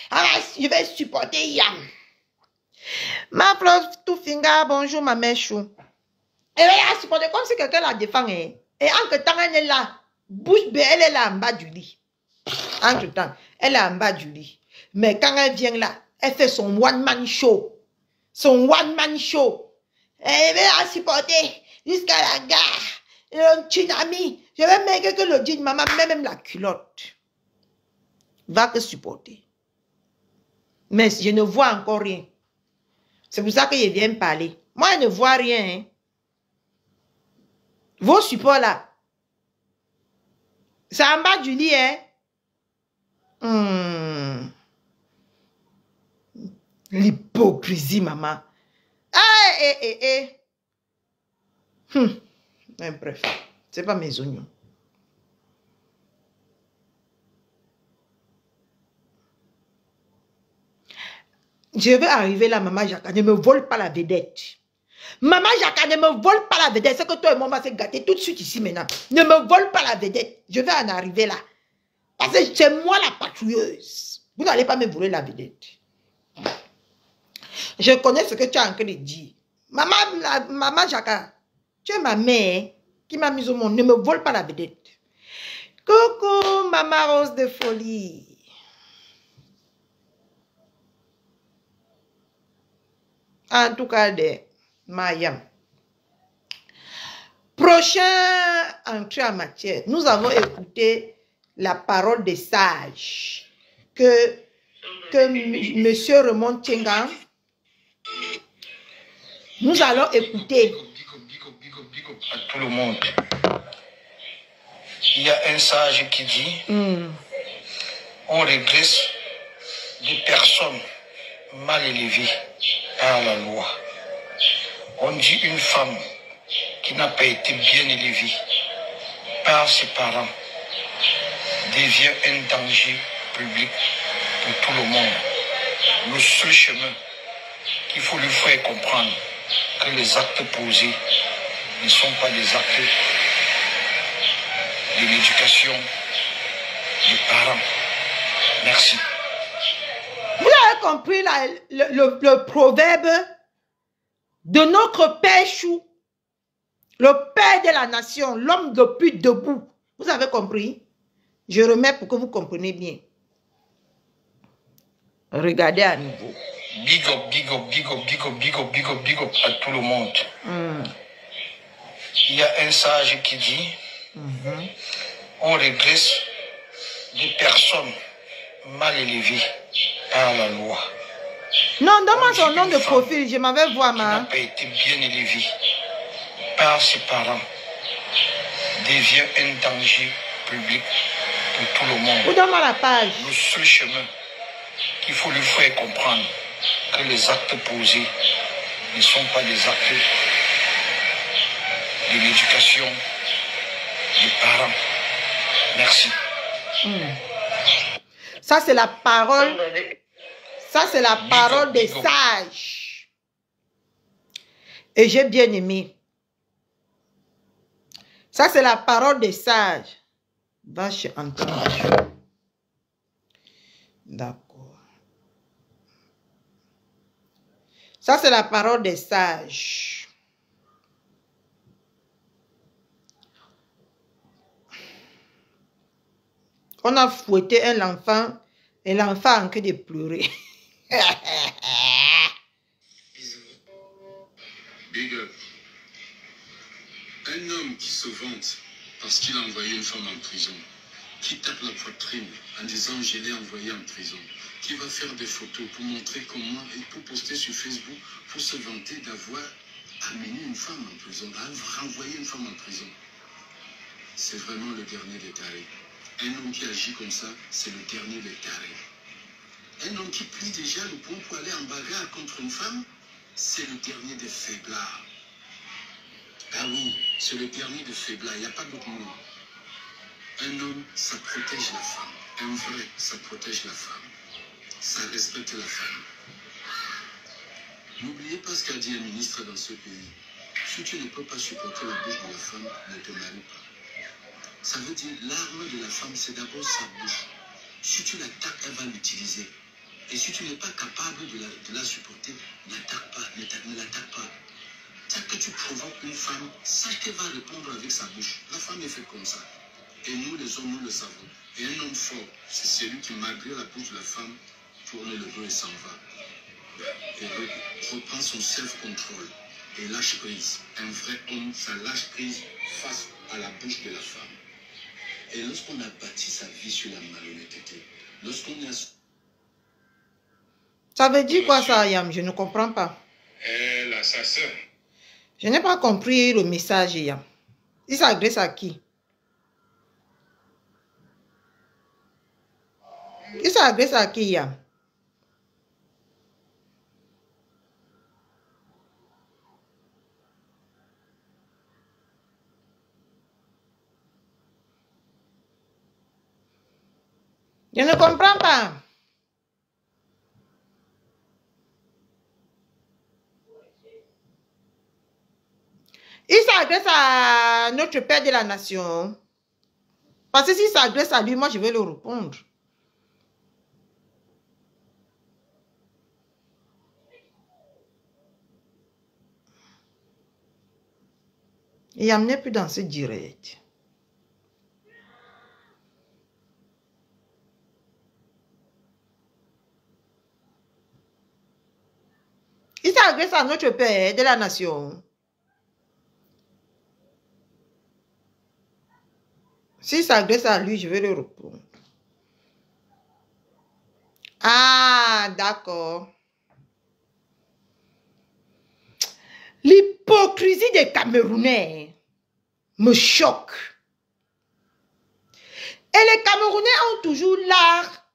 Ah, je vais supporter Yam. Ma fleur tout finger, bonjour ma mère chou. Elle a supporté comme si quelqu'un la défend. Hein. Et entre temps, elle est là, bouche bée, elle est là en bas du lit. Entre temps, elle est en bas du lit. Mais quand elle vient là, elle fait son one-man show. Son one-man show. Elle va supporter jusqu'à la gare. Le tsunami. Je vais mettre que le jean, maman, même la culotte. Va que supporter. Mais je ne vois encore rien. C'est pour ça que je viens parler. Moi, je ne vois rien. Hein. Vos supports là. C'est en bas du lit, hein. L'hypocrisie, maman. Bref, c'est pas mes oignons. Je vais arriver là, maman Jacques, ne me vole pas la vedette. Maman Jacques, ne me vole pas la vedette. C'est que toi et moi, on va se gâter tout de suite ici maintenant. Ne me vole pas la vedette. Je vais en arriver là. Parce que c'est moi la patrouilleuse. Vous n'allez pas me voler la vedette. Je connais ce que tu as en train de dire. Maman Jacques, tu es ma mère qui m'a mis au monde. Ne me vole pas la vedette. Coucou, maman Rose de folie. En tout cas, de Mayam. Prochain entrée en matière. Nous avons écouté la parole des sages que Monsieur Raymond Tchengan. Nous allons écouter. À tout le monde. Il y a un sage qui dit on régresse des personnes mal élevées par la loi. On dit une femme qui n'a pas été bien élevée par ses parents devient un danger public pour tout le monde. Le seul chemin qu'il faut lui faire comprendre que les actes posés ne sont pas des actes de l'éducation des parents. Merci. Vous avez compris là, le proverbe de notre père Chou, le père de la nation, l'homme le plus debout. Vous avez compris? Je remets pour que vous compreniez bien. Regardez à nouveau. Big up, big up, big up, big up, big up, big up, big up à tout le monde. Il y a un sage qui dit on régresse des personnes mal élevées par la loi. Non, donne-moi son nom de profil, je m'avais voir ma. Qui n'a pas été bien élevée par ses parents devient un danger public pour tout le monde. Vous donne-moi la page. Le seul chemin qu'il faut lui faire comprendre que les actes posés ne sont pas des actes de l'éducation des parents. Merci. Ça, c'est la parole. Ça, c'est la parole des sages. Et j'ai bien aimé. Ça, c'est la parole des sages. Vache entendu. D'accord. Ça, c'est la parole des sages. On a fouetté un enfant et l'enfant a en train de pleurer. Big up. Un homme qui se vante parce qu'il a envoyé une femme en prison, qui tape la poitrine en disant je l'ai envoyé en prison, qui va faire des photos pour montrer comment et pour poster sur Facebook pour se vanter d'avoir amené une femme en prison, d'avoir renvoyé une femme en prison. C'est vraiment le dernier des tarés. Un homme qui agit comme ça, c'est le dernier des tarés. Un homme qui plie déjà le pont pour aller en bagarre contre une femme, c'est le dernier des faiblards. Ah oui, c'est le dernier des faiblards, il n'y a pas d'autre mot. Un homme, ça protège la femme. Un vrai, ça protège la femme. Ça respecte la femme. N'oubliez pas ce qu'a dit un ministre dans ce pays. Si tu ne peux pas supporter la bouche de la femme, ne te marie pas. Ça veut dire l'arme de la femme, c'est d'abord sa bouche. Si tu l'attaques, elle va l'utiliser. Et si tu n'es pas capable de la supporter, n'attaque pas, ne l'attaque pas. Dès que tu provoques une femme, sache qu'elle va répondre avec sa bouche. La femme est faite comme ça. Et nous, les hommes, nous le savons. Et un homme fort, c'est celui qui, malgré la bouche de la femme, tourne le dos et s'en va. Et reprend son self-control et lâche prise. Un vrai homme, ça lâche prise face à la bouche de la femme. Et lorsqu'on a bâti sa vie sur la malhonnêteté, lorsqu'on a... Ça veut dire quoi ça, Yam? Je ne comprends pas. L'assassin. Je n'ai pas compris le message, Yam. Il s'adresse à qui? Il s'adresse à qui, Yam? Je ne comprends pas. Il s'adresse à notre Père de la Nation. Parce que s'il s'adresse à lui, moi je vais le répondre. Il n'amenait plus dans ce direct. Il s'adresse à notre Père de la Nation. S'il s'adresse à lui, je vais le répondre. Ah, d'accord. L'hypocrisie des Camerounais me choque. Et les Camerounais ont toujours l'art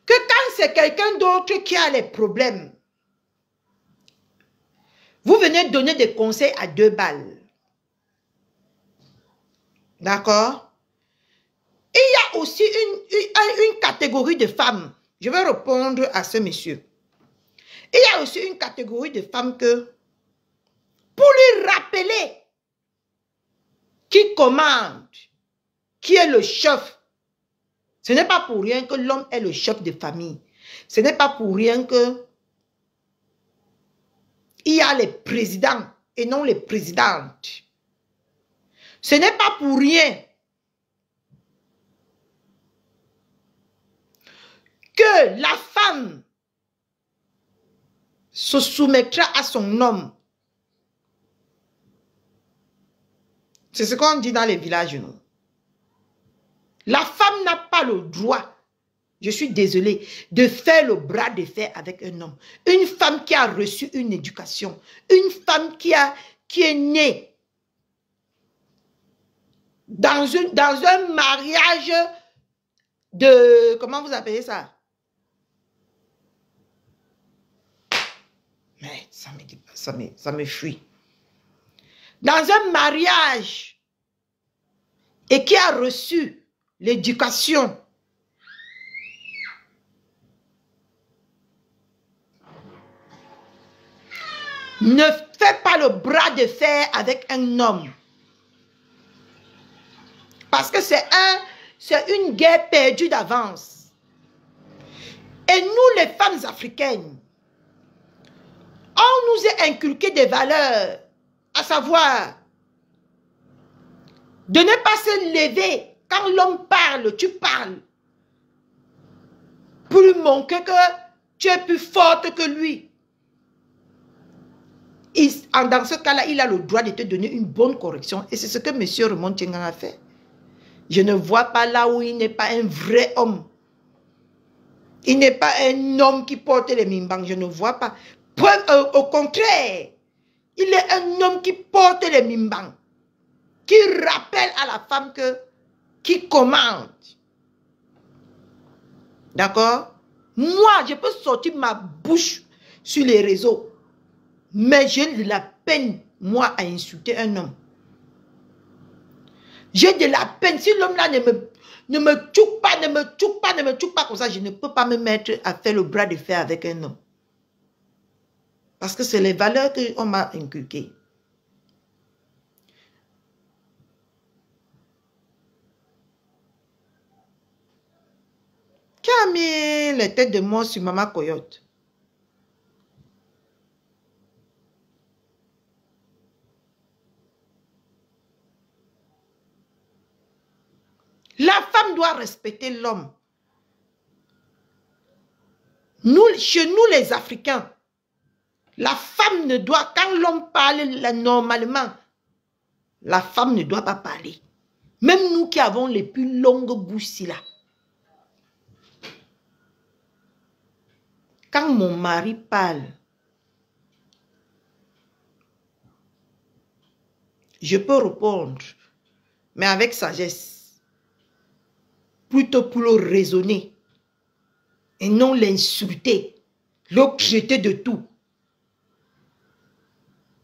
que quand c'est quelqu'un d'autre qui a les problèmes, vous venez donner des conseils à 2 balles. D'accord? Il y a aussi une catégorie de femmes. Je vais répondre à ce monsieur. Il y a aussi une catégorie de femmes que, pour lui rappeler qui commande, qui est le chef, ce n'est pas pour rien que l'homme est le chef de famille. Ce n'est pas pour rien que il y a les présidents et non les présidentes. Ce n'est pas pour rien que la femme se soumettra à son homme. C'est ce qu'on dit dans les villages, non? La femme n'a pas le droit, je suis désolée, de faire le bras de fer avec un homme. Une femme qui a reçu une éducation, une femme qui est née dans un mariage de... Comment vous appelez ça? Mais ça me fuit. Dans un mariage et qui a reçu l'éducation. Ne fais pas le bras de fer avec un homme. Parce que c'est une guerre perdue d'avance. Et nous, les femmes africaines, on nous a inculqué des valeurs, à savoir de ne pas se lever. Quand l'homme parle, tu parles. Pour lui montrer que tu es plus forte que lui. Dans ce cas-là, il a le droit de te donner une bonne correction. Et c'est ce que M. Raymond Tchengang a fait. Je ne vois pas là où il n'est pas un vrai homme. Il n'est pas un homme qui porte les mimbangs. Je ne vois pas. Au contraire, il est un homme qui porte les mimbangs. Qui rappelle à la femme qui commande. D'accord? Moi, je peux sortir ma bouche sur les réseaux. Mais j'ai de la peine, moi, à insulter un homme. J'ai de la peine. Si l'homme-là ne me tchouk pas, ne me tchouk pas comme ça, je ne peux pas me mettre à faire le bras de fer avec un homme. Parce que c'est les valeurs qu'on m'a inculquées. Qui a mis les têtes de mort sur Maman Coyote? La femme doit respecter l'homme. Chez nous les Africains, la femme ne doit, quand l'homme parle normalement, la femme ne doit pas parler. Même nous qui avons les plus longues bouches là. Quand mon mari parle, je peux répondre, mais avec sagesse. Plutôt pour le raisonner. Et non l'insulter. Le jeter de tout.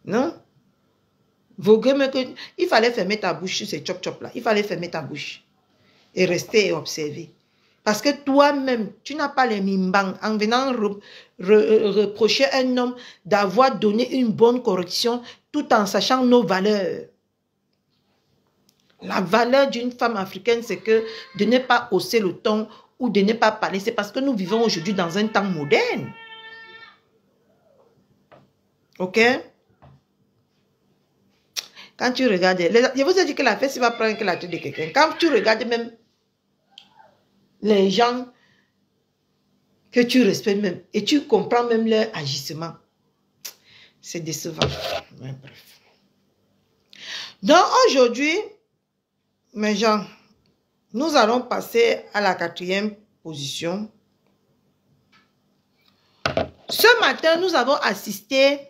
Non? Il fallait fermer ta bouche sur ces chop-chop là. Il fallait fermer ta bouche. Et rester et observer. Parce que toi-même, tu n'as pas les mimbang en venant reprocher à un homme d'avoir donné une bonne correction tout en sachant nos valeurs. La valeur d'une femme africaine, c'est que de ne pas hausser le ton ou de ne pas parler. C'est parce que nous vivons aujourd'hui dans un temps moderne. Ok? Quand tu regardes, je vous ai dit que la fesse va prendre que la tête de quelqu'un. Quand tu regardes même les gens que tu respectes même et tu comprends même leur agissement, c'est décevant. Ouais, bref. Donc aujourd'hui, mes gens, nous allons passer à la 4e position. Ce matin, nous avons assisté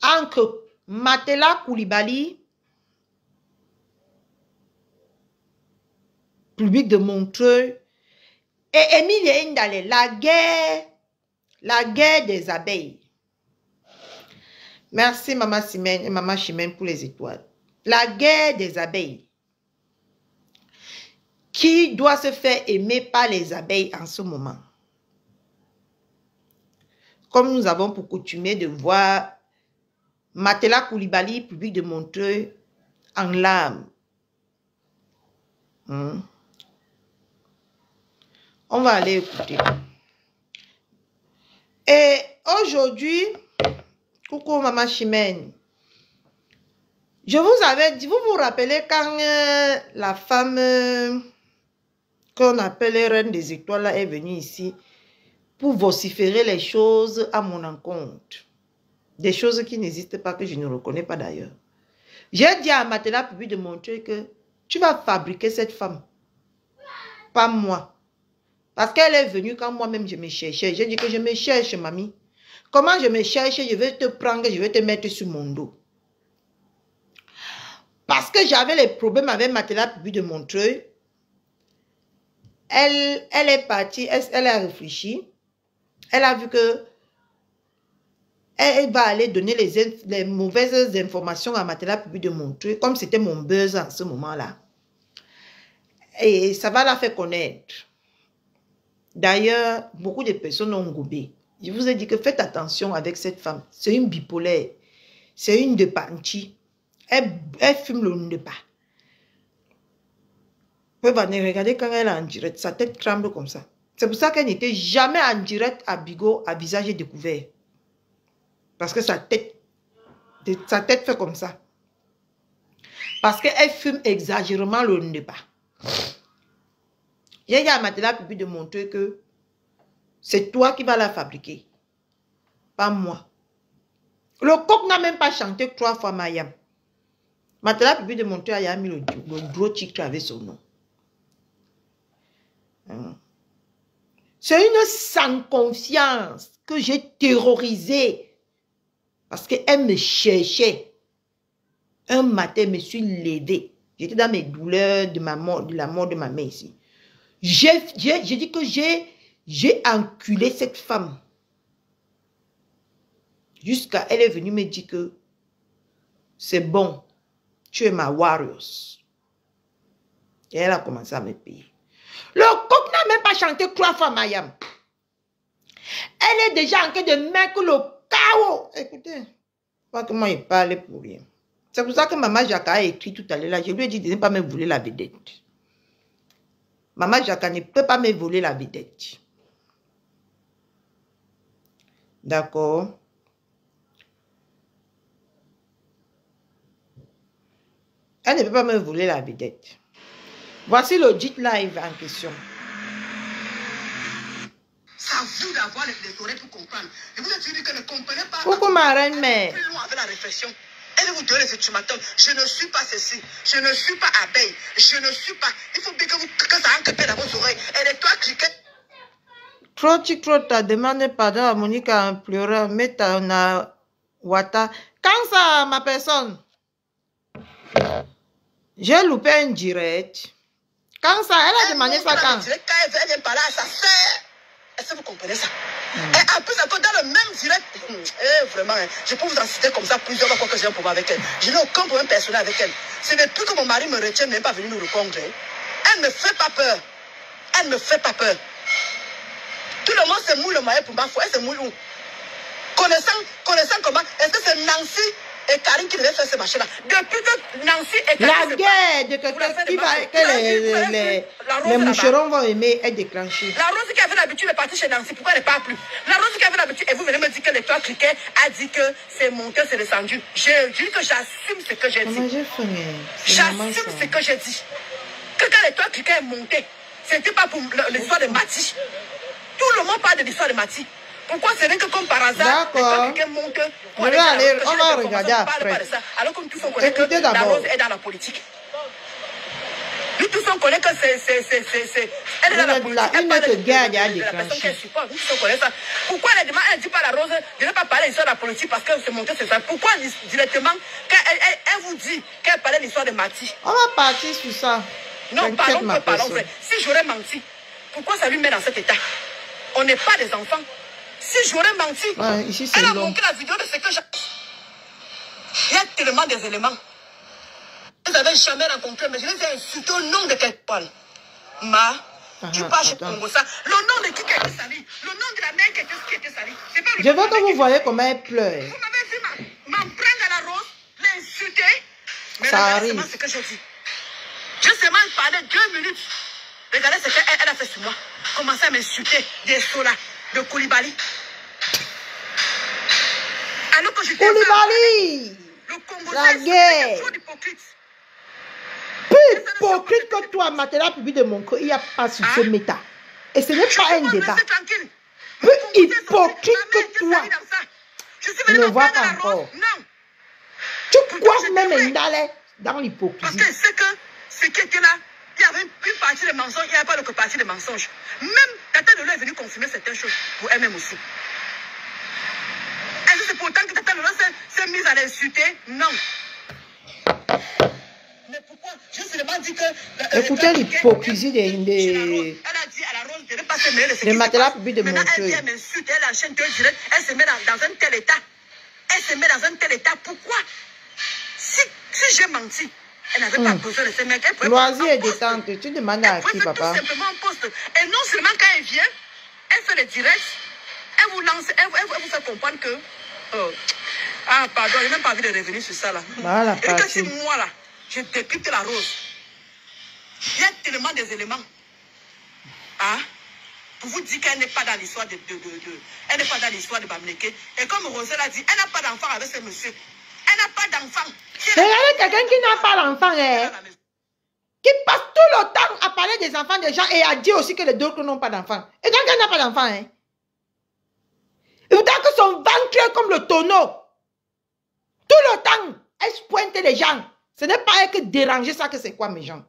entre Matela Coulibaly, public de Montreux, et Émile Ndale, la guerre des abeilles. Merci Maman Simène et Maman Chimène pour les étoiles. La guerre des abeilles. Qui doit se faire aimer par les abeilles en ce moment? Comme nous avons pour coutume de voir Matela Coulibaly, public de Montreux, en larmes. On va aller écouter. Et aujourd'hui, coucou Maman Chimène, je vous avais dit, vous vous rappelez quand la femme qu'on appelle Reine des Étoiles là, est venue ici pour vociférer les choses à mon encontre. Des choses qui n'existent pas, que je ne reconnais pas d'ailleurs. J'ai dit à Matela public de Montreux que tu vas fabriquer cette femme. Pas moi. Parce qu'elle est venue quand moi-même je me cherchais. J'ai dit que je me cherche, mamie. Comment je me cherche? Je vais te prendre, je vais te mettre sur mon dos. Parce que j'avais les problèmes avec Matela public de Montreux. Elle est partie, elle a réfléchi. Elle a vu que elle va aller donner les mauvaises informations à Matela public de Montreux, comme c'était mon buzz en ce moment-là. Et ça va la faire connaître. D'ailleurs, beaucoup de personnes ont gobé. Je vous ai dit que faites attention avec cette femme. C'est une bipolaire. C'est une de Panchi. Elle fume le Ndepa. Vous pouvez regarder quand elle est en direct. Sa tête tremble comme ça. C'est pour ça qu'elle n'était jamais en direct à Bigot à visage découvert. Parce que sa tête fait comme ça. Parce qu'elle fume exagérément le Ndepa. J'ai dit à Matela public de Montreux que c'est toi qui vas la fabriquer. Pas moi. Le coq n'a même pas chanté 3 fois Mayam. Matela public de Montreux a mis le gros titre avec son nom. C'est une sans confiance que j'ai terrorisée. Parce qu'elle me cherchait. Un matin, je me suis levée. J'étais dans mes douleurs de la mort de ma mère ici. J'ai dit que j'ai enculé cette femme. Jusqu'à elle est venue me dire que c'est bon, tu es ma warrior. Et elle a commencé à me payer. Le coq n'a même pas chanté 3 fois Mayam. Elle est déjà en train de mettre le chaos. Écoutez, pas que moi, il parle pour rien. C'est pour ça que Maman Jacques a écrit tout à l'heure là. Je lui ai dit de ne pas me voler la vedette. Maman Jacques ne peut pas me voler la vedette. D'accord. Elle ne peut pas me voler la vedette. Voici le JIT live en question. C'est à vous d'avoir les oreilles pour comprendre. Et vous êtes dit que ne comprenez pas. Pourquoi ma reine mère? Plus loin avec la réflexion. Elle vous donne les ultimatums. Je ne suis pas ceci. Je ne suis pas abeille. Je ne suis pas. Il faut bien que ça entre dans vos oreilles. Et les toi cliquez. Trop t'as demandé pardon à Monique en pleurant. Mais t'as Wata. Quand ça, ma personne? J'ai loupé un direct. Quand ça, elle a demandé ça quand? Quand elle vient parler à sa sœur. Est-ce que vous comprenez ça? Et en plus, encore dans le même direct, vraiment, je peux vous en citer comme ça plusieurs fois que j'ai un problème avec elle. Je n'ai aucun problème personnel avec elle. Ce n'est plus que mon mari me retient, même pas venu nous répondre. Elle ne me fait pas peur. Elle ne me fait pas peur. Tout le monde se mouille le maillot pour ma foi. Elle se mouille où? Connaissant comment? Est-ce que c'est Nancy et Karine qui devaient faire ce machin-là? Depuis que Nancy et Karine... La guerre de quelqu'un qui va... Que les moucherons vont aimer est déclenchée. La Rose qui avait l'habitude de partir chez Nancy, pourquoi elle ne part plus? La Rose qui avait l'habitude, et vous venez me dire que les toits cliquaient, a dit que c'est monté, c'est descendu. Je dis que j'assume ce que j'ai dit. J'assume ce que j'ai dit. Que quand les toits cliquaient est monté, ce n'était pas pour l'histoire de Mati. Tout le monde parle de l'histoire de Mati. Pourquoi c'est rien que comme par hasard, les toits cliquaient montent, on va regarder après. Alors que nous tous on connaît que la Rose est dans la politique. Nous tous on connaît que c'est... Elle est dans la politique. Elle parle de la personne qu'elle supporte. Nous tous on connaît ça. Pourquoi elle dit pas à la Rose de ne pas parler de l'histoire de la politique parce que c'est monté, c'est ça. Pourquoi directement, quand elle vous dit qu'elle parlait de l'histoire de Mati? On va partir sur ça. Non, parlons vrai. Si j'aurais menti, pourquoi ça lui met dans cet état? On n'est pas des enfants. Si j'aurais menti, ici, elle a montré la vidéo de ce que j'ai... Il y a tellement des éléments. Je ne les avais jamais rencontrés, mais je les ai insultés au nom de quelqu'un. Tu parles chez Congo ça. Le nom de qui a été sali. Le nom de la mère qui a été sali. Je veux que vous voyez comment elle pleure. Vous m'avez vu m'en prendre à la Rose, l'insulter. Mais ça regardez arrive. ce que j'ai dit. J'ai seulement parlé 2 minutes. Regardez ce qu'elle a fait sur moi. Commencer à m'insulter des solas de Koulibaly. Alors que j'étais Koulibaly, le Congo, la guerre. trop hypocrite. Plus hypocrite que toi, Matela Public de mon corps, il n'y a pas sur ce méta. Et ce n'est pas un débat. Plus hypocrite que toi. Je ne vois pas encore. Non. Tu crois même dans l'hypocrisie. Parce que c'est que ce qui était là, il y avait une partie de mensonges, il n'y avait pas l'autre partie de mensonges. Même Tata Lolo est venue confirmer certaines choses pour elle-même aussi. Est-ce que c'est pourtant que Tata Lolo s'est mise à l'insulter? Non. Mais pourquoi? Je seulement dit que... Écoutez l'hypocrisie des... Elle a dit à la Rose de ne pas se mêler de ce qui se Matela passe. Public de Maintenant, Montreuil. elle vient m'insulter, elle enchaîne 2 directs, elle se met dans un tel état. Elle se met dans un tel état. Pourquoi? Si j'ai menti, elle n'avait pas besoin de se mettre. Loisir et détente, tu demandes à qui, papa? Tout simplement un poste. Et non seulement quand elle vient, elle fait les directs, elle vous lance, elle vous fait comprendre que... ah, pardon, je n'ai même pas envie de revenir sur ça là. Voilà, et que si moi là, je décrypte la Rose, il y a tellement des éléments. Hein? Pour vous dire qu'elle n'est pas dans l'histoire elle n'est pas dans l'histoire de Bamileke. Et comme Roselle a dit, elle n'a pas d'enfant avec ce monsieur. Elle n'a pas d'enfant. Regardez quelqu'un qui n'a pas d'enfant, qui passe tout le temps à parler des enfants des gens et à dire aussi que les autres n'ont pas d'enfants. Et quand elle n'a pas d'enfant, et autant que son ventre est comme le tonneau. Tout le temps, elle pointe les gens. Ce n'est pas elle qui dérange ça, que c'est quoi mes gens.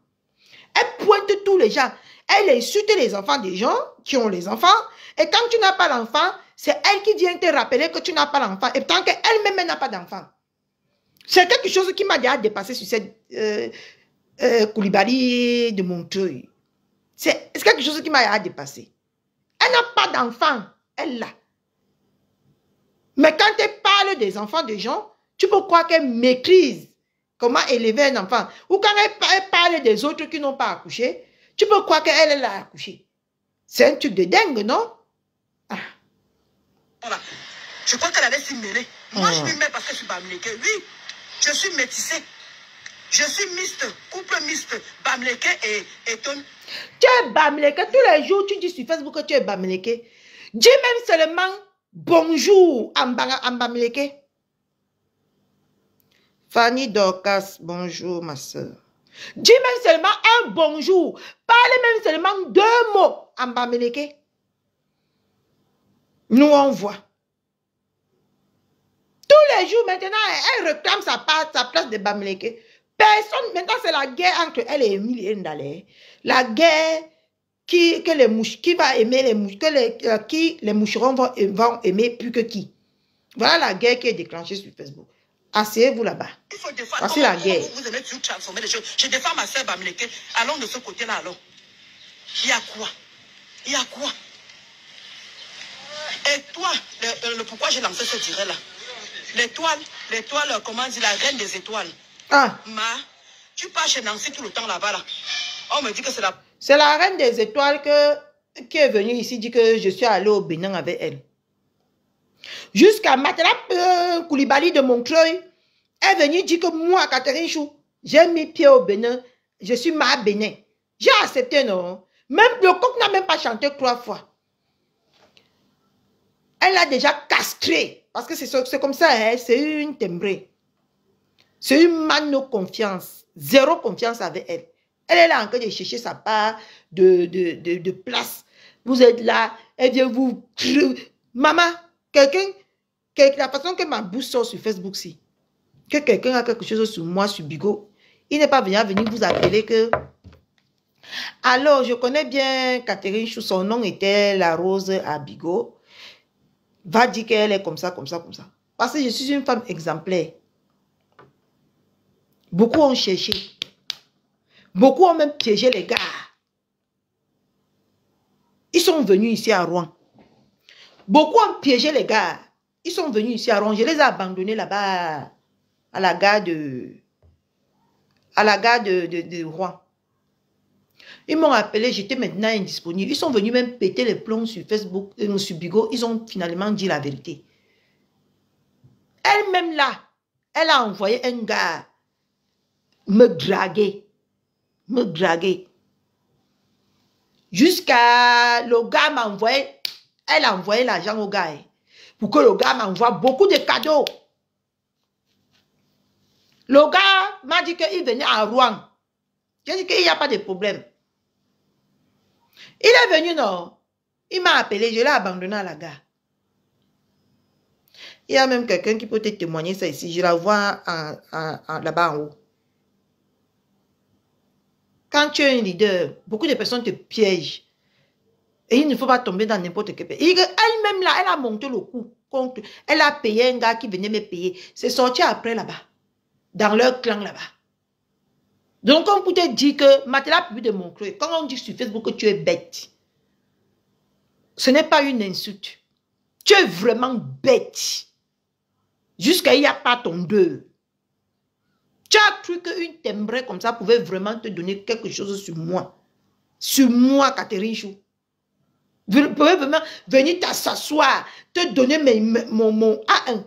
Elle pointe tous les gens. Elle insulte les enfants des gens qui ont les enfants. Et quand tu n'as pas d'enfant, c'est elle qui vient te rappeler que tu n'as pas d'enfant. Et tant qu'elle-même n'a pas d'enfant. C'est quelque chose qui m'a déjà dépassé sur cette Koulibaly de Montreuil. C'est quelque chose qui m'a déjà dépassé. Elle n'a pas d'enfant. Elle l'a. Mais quand elle parle des enfants des gens, tu peux croire qu'elle maîtrise comment élever un enfant. Ou quand elle parle des autres qui n'ont pas accouché, tu peux croire qu'elle a accouché. C'est un truc de dingue, non? Ah. Voilà. Je crois qu'elle allait s'y mêler. Moi, je lui mets parce que je suis Bamileke. Oui, je suis métissée. Je suis mixte, couple mixte, Bamileke et Tony. Tu es Bamileke, tous les jours tu dis sur Facebook que tu es Bamileke. Dis même seulement bonjour en Bamileke. Fanny Dorcas, bonjour ma soeur. Dis même seulement un bonjour. Parlez même seulement 2 mots en Bamileke. Nous on voit. Tous les jours maintenant, elle réclame sa place de Bamileke. Personne, maintenant c'est la guerre entre elle et Emile Ndale. La guerre qui va aimer les moucherons, qui les moucherons vont aimer plus que qui. Voilà la guerre qui est déclenchée sur Facebook. Asseyez-vous là-bas. Voici la guerre. Vous aimez toujours transformer les choses. Je défends ma soeur Bamileke. Allons de ce côté-là alors. Il y a quoi? Il y a quoi? Et toi, pourquoi j'ai lancé ce tiré-là? L'étoile, comment dire, la reine des étoiles. Ah. Tu pars chez Nancy tout le temps là-bas là. On me dit que c'est la... C'est la reine des étoiles qui est venue ici dire que je suis allée au Bénin avec elle. Jusqu'à Matela Koulibaly de Montreuil est venue dire que moi, Catherine Chou, j'ai mis pied au Bénin. Je suis ma Bénin. J'ai accepté, non? Même le coq n'a même pas chanté 3 fois. Elle a déjà castré. Parce que c'est comme ça, hein, c'est une timbrée. C'est une mano confiance. Zéro confiance avec elle. Elle est là en train de chercher sa part de place. Vous êtes là, elle vient vous... Maman, la façon que ma bouche sort sur Facebook, si, que quelqu'un a quelque chose sur moi, sur Bigo, il n'est pas venir vous appeler que... Alors, je connais bien Catherine Chou, son nom était La Rose à Bigo. Va dire qu'elle est comme ça, comme ça, comme ça. Parce que je suis une femme exemplaire. Beaucoup ont cherché. Beaucoup ont même piégé les gars. Ils sont venus ici à Rouen. Beaucoup ont piégé les gars. Ils sont venus ici à Rouen. Je les ai abandonnés là-bas à la gare de Rouen. Ils m'ont appelé, j'étais maintenant indisponible. Ils sont venus même péter les plombs sur Facebook, sur Bigo. Ils ont finalement dit la vérité. Elle-même là, elle a envoyé un gars me draguer. Me draguer. Jusqu'à le gars m'a envoyé, elle a envoyé l'argent au gars. Pour que le gars m'envoie beaucoup de cadeaux. Le gars m'a dit qu'il venait à Rouen. J'ai dit qu'il n'y a pas de problème. Il est venu, non? Il m'a appelé, je l'ai abandonné à la gare. Il y a même quelqu'un qui peut te témoigner ça ici. Je la vois là-bas en haut. Quand tu es un leader, beaucoup de personnes te piègent. Et il ne faut pas tomber dans n'importe quel pays. Elle-même là, elle a monté le coup. Elle a payé un gars qui venait me payer. C'est sorti après là-bas. Dans leur clan là-bas. Donc, on peut te dire que Matela publie de Montreuil, quand on dit sur Facebook que tu es bête, ce n'est pas une insulte. Tu es vraiment bête. Jusqu'à il n'y a pas ton deux. Tu as cru qu'une timbrée comme ça pouvait vraiment te donner quelque chose sur moi. Sur moi, Catherine Chou. Vous pouvez vraiment venir t'asseoir, te donner mon A1.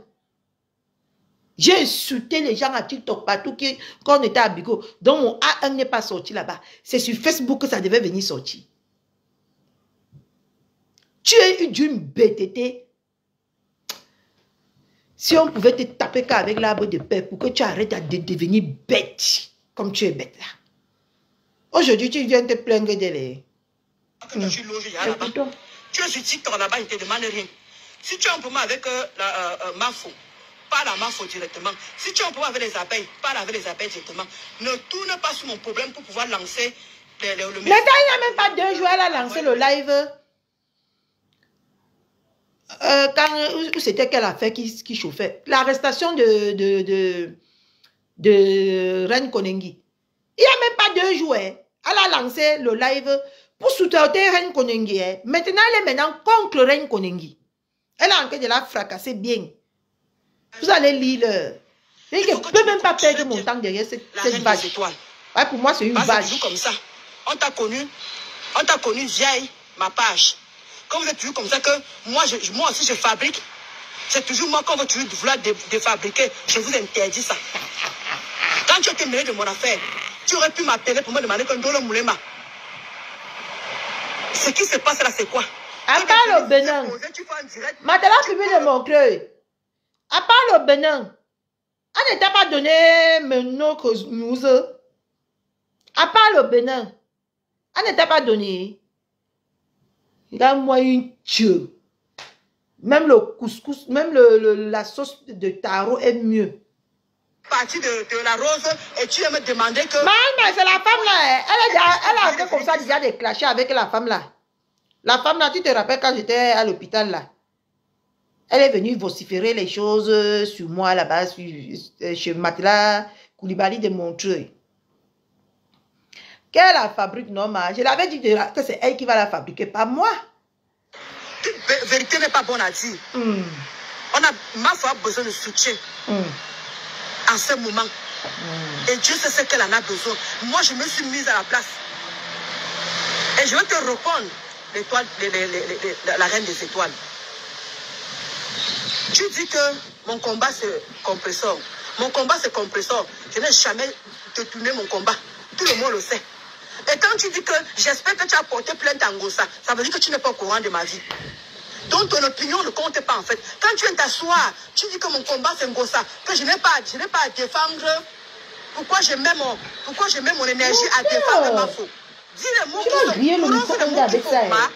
J'ai insulté les gens à TikTok partout quand on était à Bigo. Donc mon A1 n'est pas sorti là-bas. C'est sur Facebook que ça devait venir sortir. Tu es d'une bêteté. Si on pouvait te taper qu'avec l'arbre de paix pour que tu arrêtes de devenir bête, comme tu es bête là. Aujourd'hui, tu viens te plaindre d'elle. Je suis logé là-bas. Tu es sur TikTok là-bas, il ne te demande rien. Si tu as un problème avec Mafo, parle à Mafo directement. Si tu as un problème avec les abeilles, parle avec les abeilles directement. Ne tourne pas sur mon problème pour pouvoir lancer le message. Mais quand il n'y a même pas 2 jours, elle a lancé le live. Quand c'était quelle affaire qui chauffait? L'arrestation de Reine Konengi. Il n'y a même pas 2 jours. Elle a lancé le live pour soutenir Reine Konengi. Maintenant, elle est maintenant contre Reine Konengi. Elle a en train de la fracasser bien. Vous allez lire. Je ne peux même pas perdre mon temps derrière cette vache. Ouais, pour moi, c'est une vache. Comme ça. On t'a connu vieille, ma page. quand vous êtes toujours comme ça, que moi aussi je fabrique, c'est toujours moi quand vous toujours vouloir défabriquer, je vous interdis ça. Quand tu étais mêlé de mon affaire, tu aurais pu m'appeler pour me demander que Ndolo Moulema. Ce qui se passe là, c'est quoi? À part le Bénin, Matala publie de Montreuil. À part le Bénin, on n'était pas donné mon nous. À part le Bénin, on n'était pas donné. Il a moyen Dieu. Même le couscous, même la sauce de taro est mieux. Partie de la rose et tu me demander que... Mais c'est la femme là. Elle a fait comme ça déjà des clashs avec la femme là. La femme là, tu te rappelles quand j'étais à l'hôpital là. Elle est venue vociférer les choses sur moi là-bas, chez Matela Koulibaly de Montreuil. Qu'elle la fabrique normal. Je l'avais dit que c'est elle qui va la fabriquer, pas moi. Vérité n'est pas bonne à dire. Ma foi a besoin de soutien. En ce moment. Et Dieu sait ce qu'elle en a besoin. Moi, je me suis mise à la place. Et je vais te répondre, la reine des étoiles. Tu dis que mon combat c'est compresseur. Mon combat c'est compresseur. Je n'ai jamais détourné mon combat. Tout le monde le sait. Et quand tu dis que j'espère que tu as porté plainte à Ngossa, ça veut dire que tu n'es pas au courant de ma vie. Donc ton opinion ne compte pas en fait. Quand tu viens t'asseoir, tu dis que mon combat c'est Ngossa, que je n'ai pas à défendre. Pourquoi je mets mon énergie à défendre ma faute? Dis les mots qui font mal.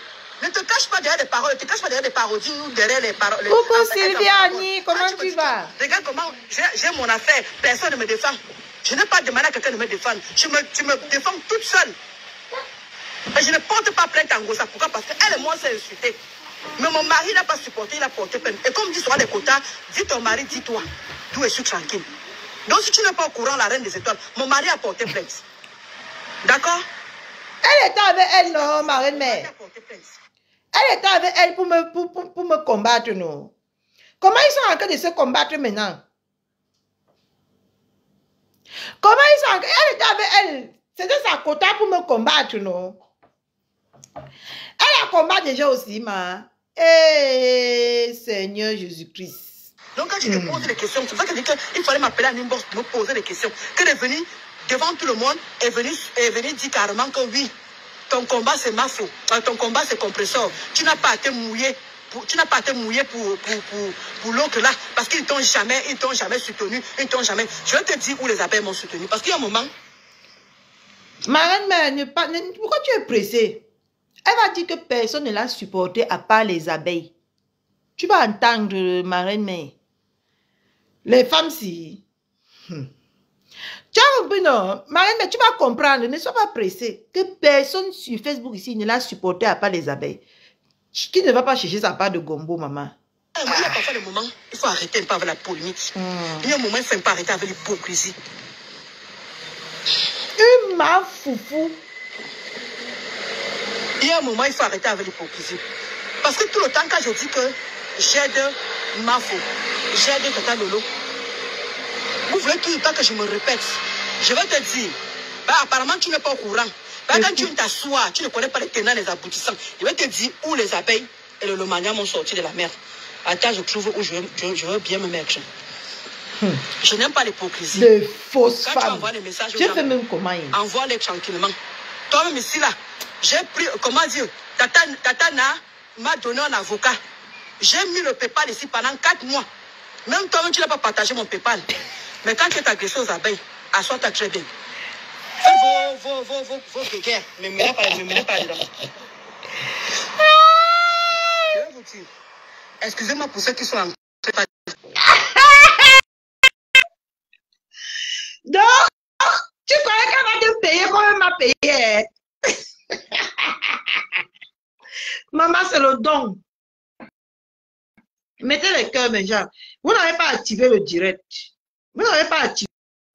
Ne te cache pas derrière des paroles, ne te cache pas derrière des parodies ou derrière les paroles. Coucou Sylviani, comment tu vas? Regarde comment j'ai mon affaire, personne ne me défend. Je n'ai pas demandé à quelqu'un de me défendre. Tu me défends toute seule. Et je ne porte pas plainte à Ngossa. Pourquoi? Parce qu'elle et moi s'est insulté. Mais mon mari n'a pas supporté, il a porté plainte. Et comme dit sur les quotas, dis ton mari, dis-toi, d'où je suis tranquille. Donc si tu n'es pas au courant, la reine des étoiles, mon mari a porté plainte. D'accord? Elle était avec elle, non, ma reine-mère. Elle était avec elle pour me combattre, non? Comment ils sont en train de se combattre maintenant? Comment ils sont en train... Elle était avec elle. C'était sa quota pour me combattre, non? Elle a combattu déjà aussi, ma. Eh, Seigneur Jésus-Christ. Donc quand tu te poses des questions, c'est ça que je dis qu'il fallait m'appeler à Nimbos pour me poser des questions. Que de venir devant tout le monde et venir dire carrément que oui, ton combat c'est ma faute. Ton combat c'est compresseur. Tu n'as pas été mouillé. Tu n'as pas été mouillé pour l'autre là. Parce qu'ils t'ont jamais soutenu. Ils t'ont jamais. Je vais te dire où les abeilles m'ont soutenu. Parce qu'il y a un moment. Ma reine-mère, pourquoi tu es pressée? Elle va dire que personne ne l'a supporté à part les abeilles. Tu vas entendre, ma reine-mère. Les femmes, si. Tu as compris, non? Ma reine-mère, tu vas comprendre. Ne sois pas pressée. Que personne sur Facebook ici ne l'a supporté à part les abeilles. Qui ne va pas chercher sa part de gombo, maman? Il y a parfois des moments, il faut arrêter un peu avec la polémique. Il y a un moment, il faut un peu arrêter avec l'hypocrisie. Ma foufou. Il y a un moment, il faut arrêter avec l'hypocrisie. Parce que tout le temps, quand je dis que j'aide Mafo, j'aide Tata Lolo, vous voulez tout le temps que je me répète. Je vais te dire, bah, apparemment, tu n'es pas au courant. Bah, quand tu t'assois, tu ne connais pas les tenants, les aboutissants. Je vais te dire où les abeilles et le lomania m'ont sorti de la mer. Attends, je trouve où je veux bien me mettre. Je n'aime pas l'hypocrisie. De fausses femmes. Quand tu envoies les messages aux gens, gens, fais même comment envoie-les tranquillement. Toi-même ici, là, j'ai pris, comment dire, Tatana m'a donné un avocat. J'ai mis le PayPal ici pendant 4 mois. Même toi-même, tu n'as pas partagé mon PayPal. Mais quand tu es agressé aux abeilles, assois-toi très bien. Fais vos guerres. Ne me mêlez pas dedans. Je vais vous dire. Excusez-moi pour ceux qui sont en train. Donc, tu croyais qu'elle va te payer comme elle m'a payé? Maman, c'est le don. Mettez les cœurs, mes gens. Vous n'avez pas activé le direct. Vous n'avez pas activé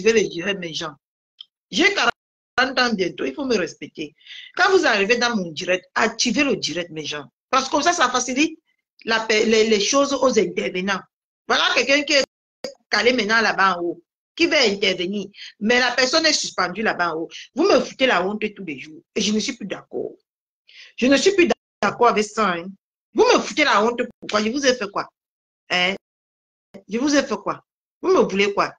le direct, mes gens. J'ai 40 ans bientôt, il faut me respecter. Quand vous arrivez dans mon direct, activez le direct, mes gens. Parce que comme ça facilite les choses aux intervenants. Voilà quelqu'un qui est calé maintenant là-bas en haut, qui veut intervenir. Mais la personne est suspendue là-bas en haut. Vous me foutez la honte tous les jours. Et je ne suis plus d'accord. Je ne suis plus d'accord avec ça. Hein. Vous me foutez la honte, pourquoi? Je vous ai fait quoi? Hein? Je vous ai fait quoi? Vous me voulez quoi?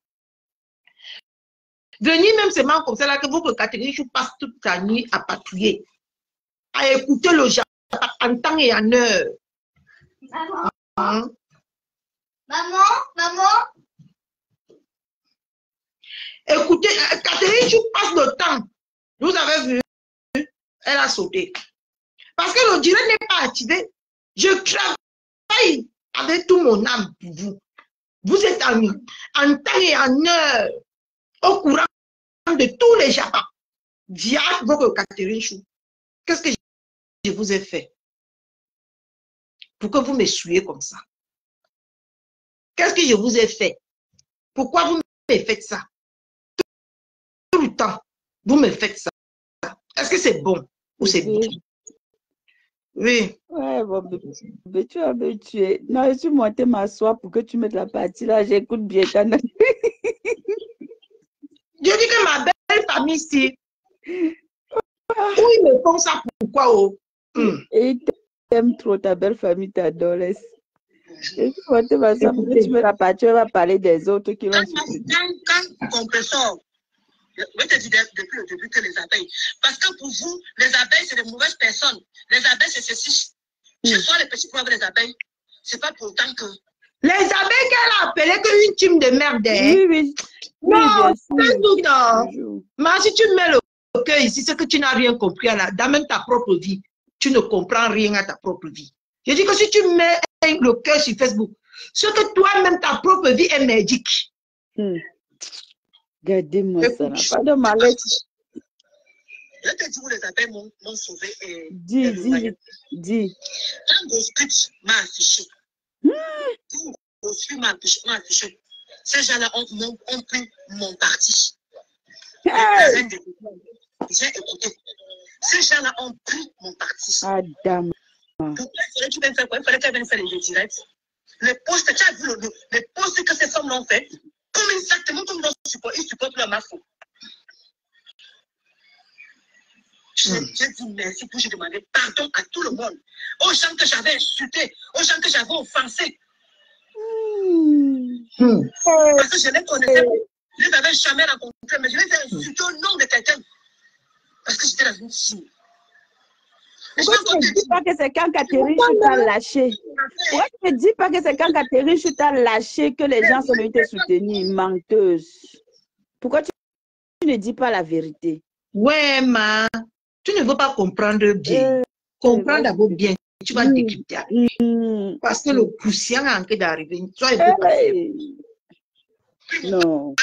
Venir même seulement comme ça, là, que votre Catherine Chou passe toute la nuit à patrouiller, à écouter le Japon en temps et en heure. Maman, Hein? maman. Écoutez, Catherine Chou passe le temps. Vous avez vu, elle a sauté. Parce que le direct n'est pas activé. Je travaille avec tout mon âme pour vous. Vous êtes en temps et en heure, au courant de tous les Japons. Via votre Catherine Chou. Qu'est-ce que je vous ai fait? Pour que vous me suiez comme ça. Qu'est-ce que je vous ai fait? Pourquoi vous me faites ça? Tout le temps, vous me faites ça. Est-ce que c'est bon ou c'est bon? Oui. Ouais, bon, bébé, tu vas me tuer. Non, je suis montée m'asseoir pour que tu mettes la partie là. J'écoute bien ta note. Je dis que ma belle famille ici, où ils me font ça, pourquoi? Oh? Et ils t'aiment trop, ta belle famille t'adore. Je suis montée m'asseoir pour que tu mettes la partie. On va parler des autres qui vont se... Quand compresseur, je vais te dire depuis le début que les abeilles, parce que pour vous, les abeilles, c'est de mauvaises personnes. Les abeilles, c'est ceci. Je sois les petits poivres des abeilles. C'est pas pour autant que... Les abeilles qu'elle a appelées que une team de merde. Hein? Oui. Non, Oui, non. Mais si tu mets le cœur ici, c'est que tu n'as rien compris dans même ta propre vie. Tu ne comprends rien à ta propre vie. Je dis que si tu mets le cœur sur Facebook, ce que toi-même, ta propre vie est merdique. Regardez-moi ça, pas de malaise. Je te dis où les abeilles m'ont sauvé. Dis. Quand Ghost m'a affiché, m'a affiché, ces gens-là ont pris mon parti. J'ai écouté. Ces gens-là ont pris mon parti. Adam. Pourquoi il fallait qu'ils viennent faire quoi? Il fallait qu'elles viennent faire les directs. Les posts, tu as vu les posts que ces femmes l'ont fait? Comme exactement comme ils supportent leur mafou. J'ai dit merci pour j'ai demandé pardon à tout le monde. Aux gens que j'avais insultés, aux gens que j'avais offensés. Parce que je les connaissais. Je ne les avais jamais rencontrés, mais je les ai insultés au nom de quelqu'un. Parce que j'étais dans une team. Pourquoi tu ne dis pas que c'est quand Catherine Chou t'a lâché? Pourquoi tu ne dis pas que c'est quand Catherine Chou t'a lâché que les gens sont venus te soutenir? Menteuse. Pourquoi tu ne dis pas la vérité? Ouais, ma. Tu ne veux pas comprendre bien. Comprends d'abord bien. Tu vas décrypter. Parce que le poussière est en train d'arriver. Non.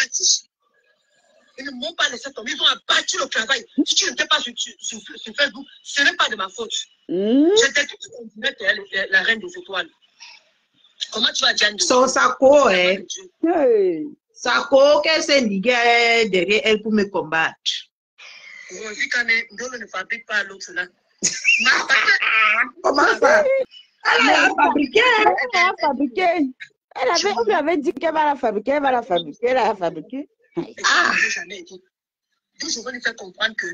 Ils ne m'ont pas laissé tomber. Ils ont abattu le travail. Si tu n'étais pas sur Facebook, ce n'est pas de ma faute. J'étais tout continué la reine des étoiles. Comment tu vas dire? Son Sako, hein? Sako, qu'elle s'est liguée derrière elle pour me combattre. Rosie Ndolo ne fabrique pas l'autre là. Comment ça? Elle a fabriqué. Elle a fabriqué. On lui avait dit qu'elle va la fabriquer. Elle va la fabriquer. Elle a fabriqué. Jamais été. Donc, je veux lui faire comprendre que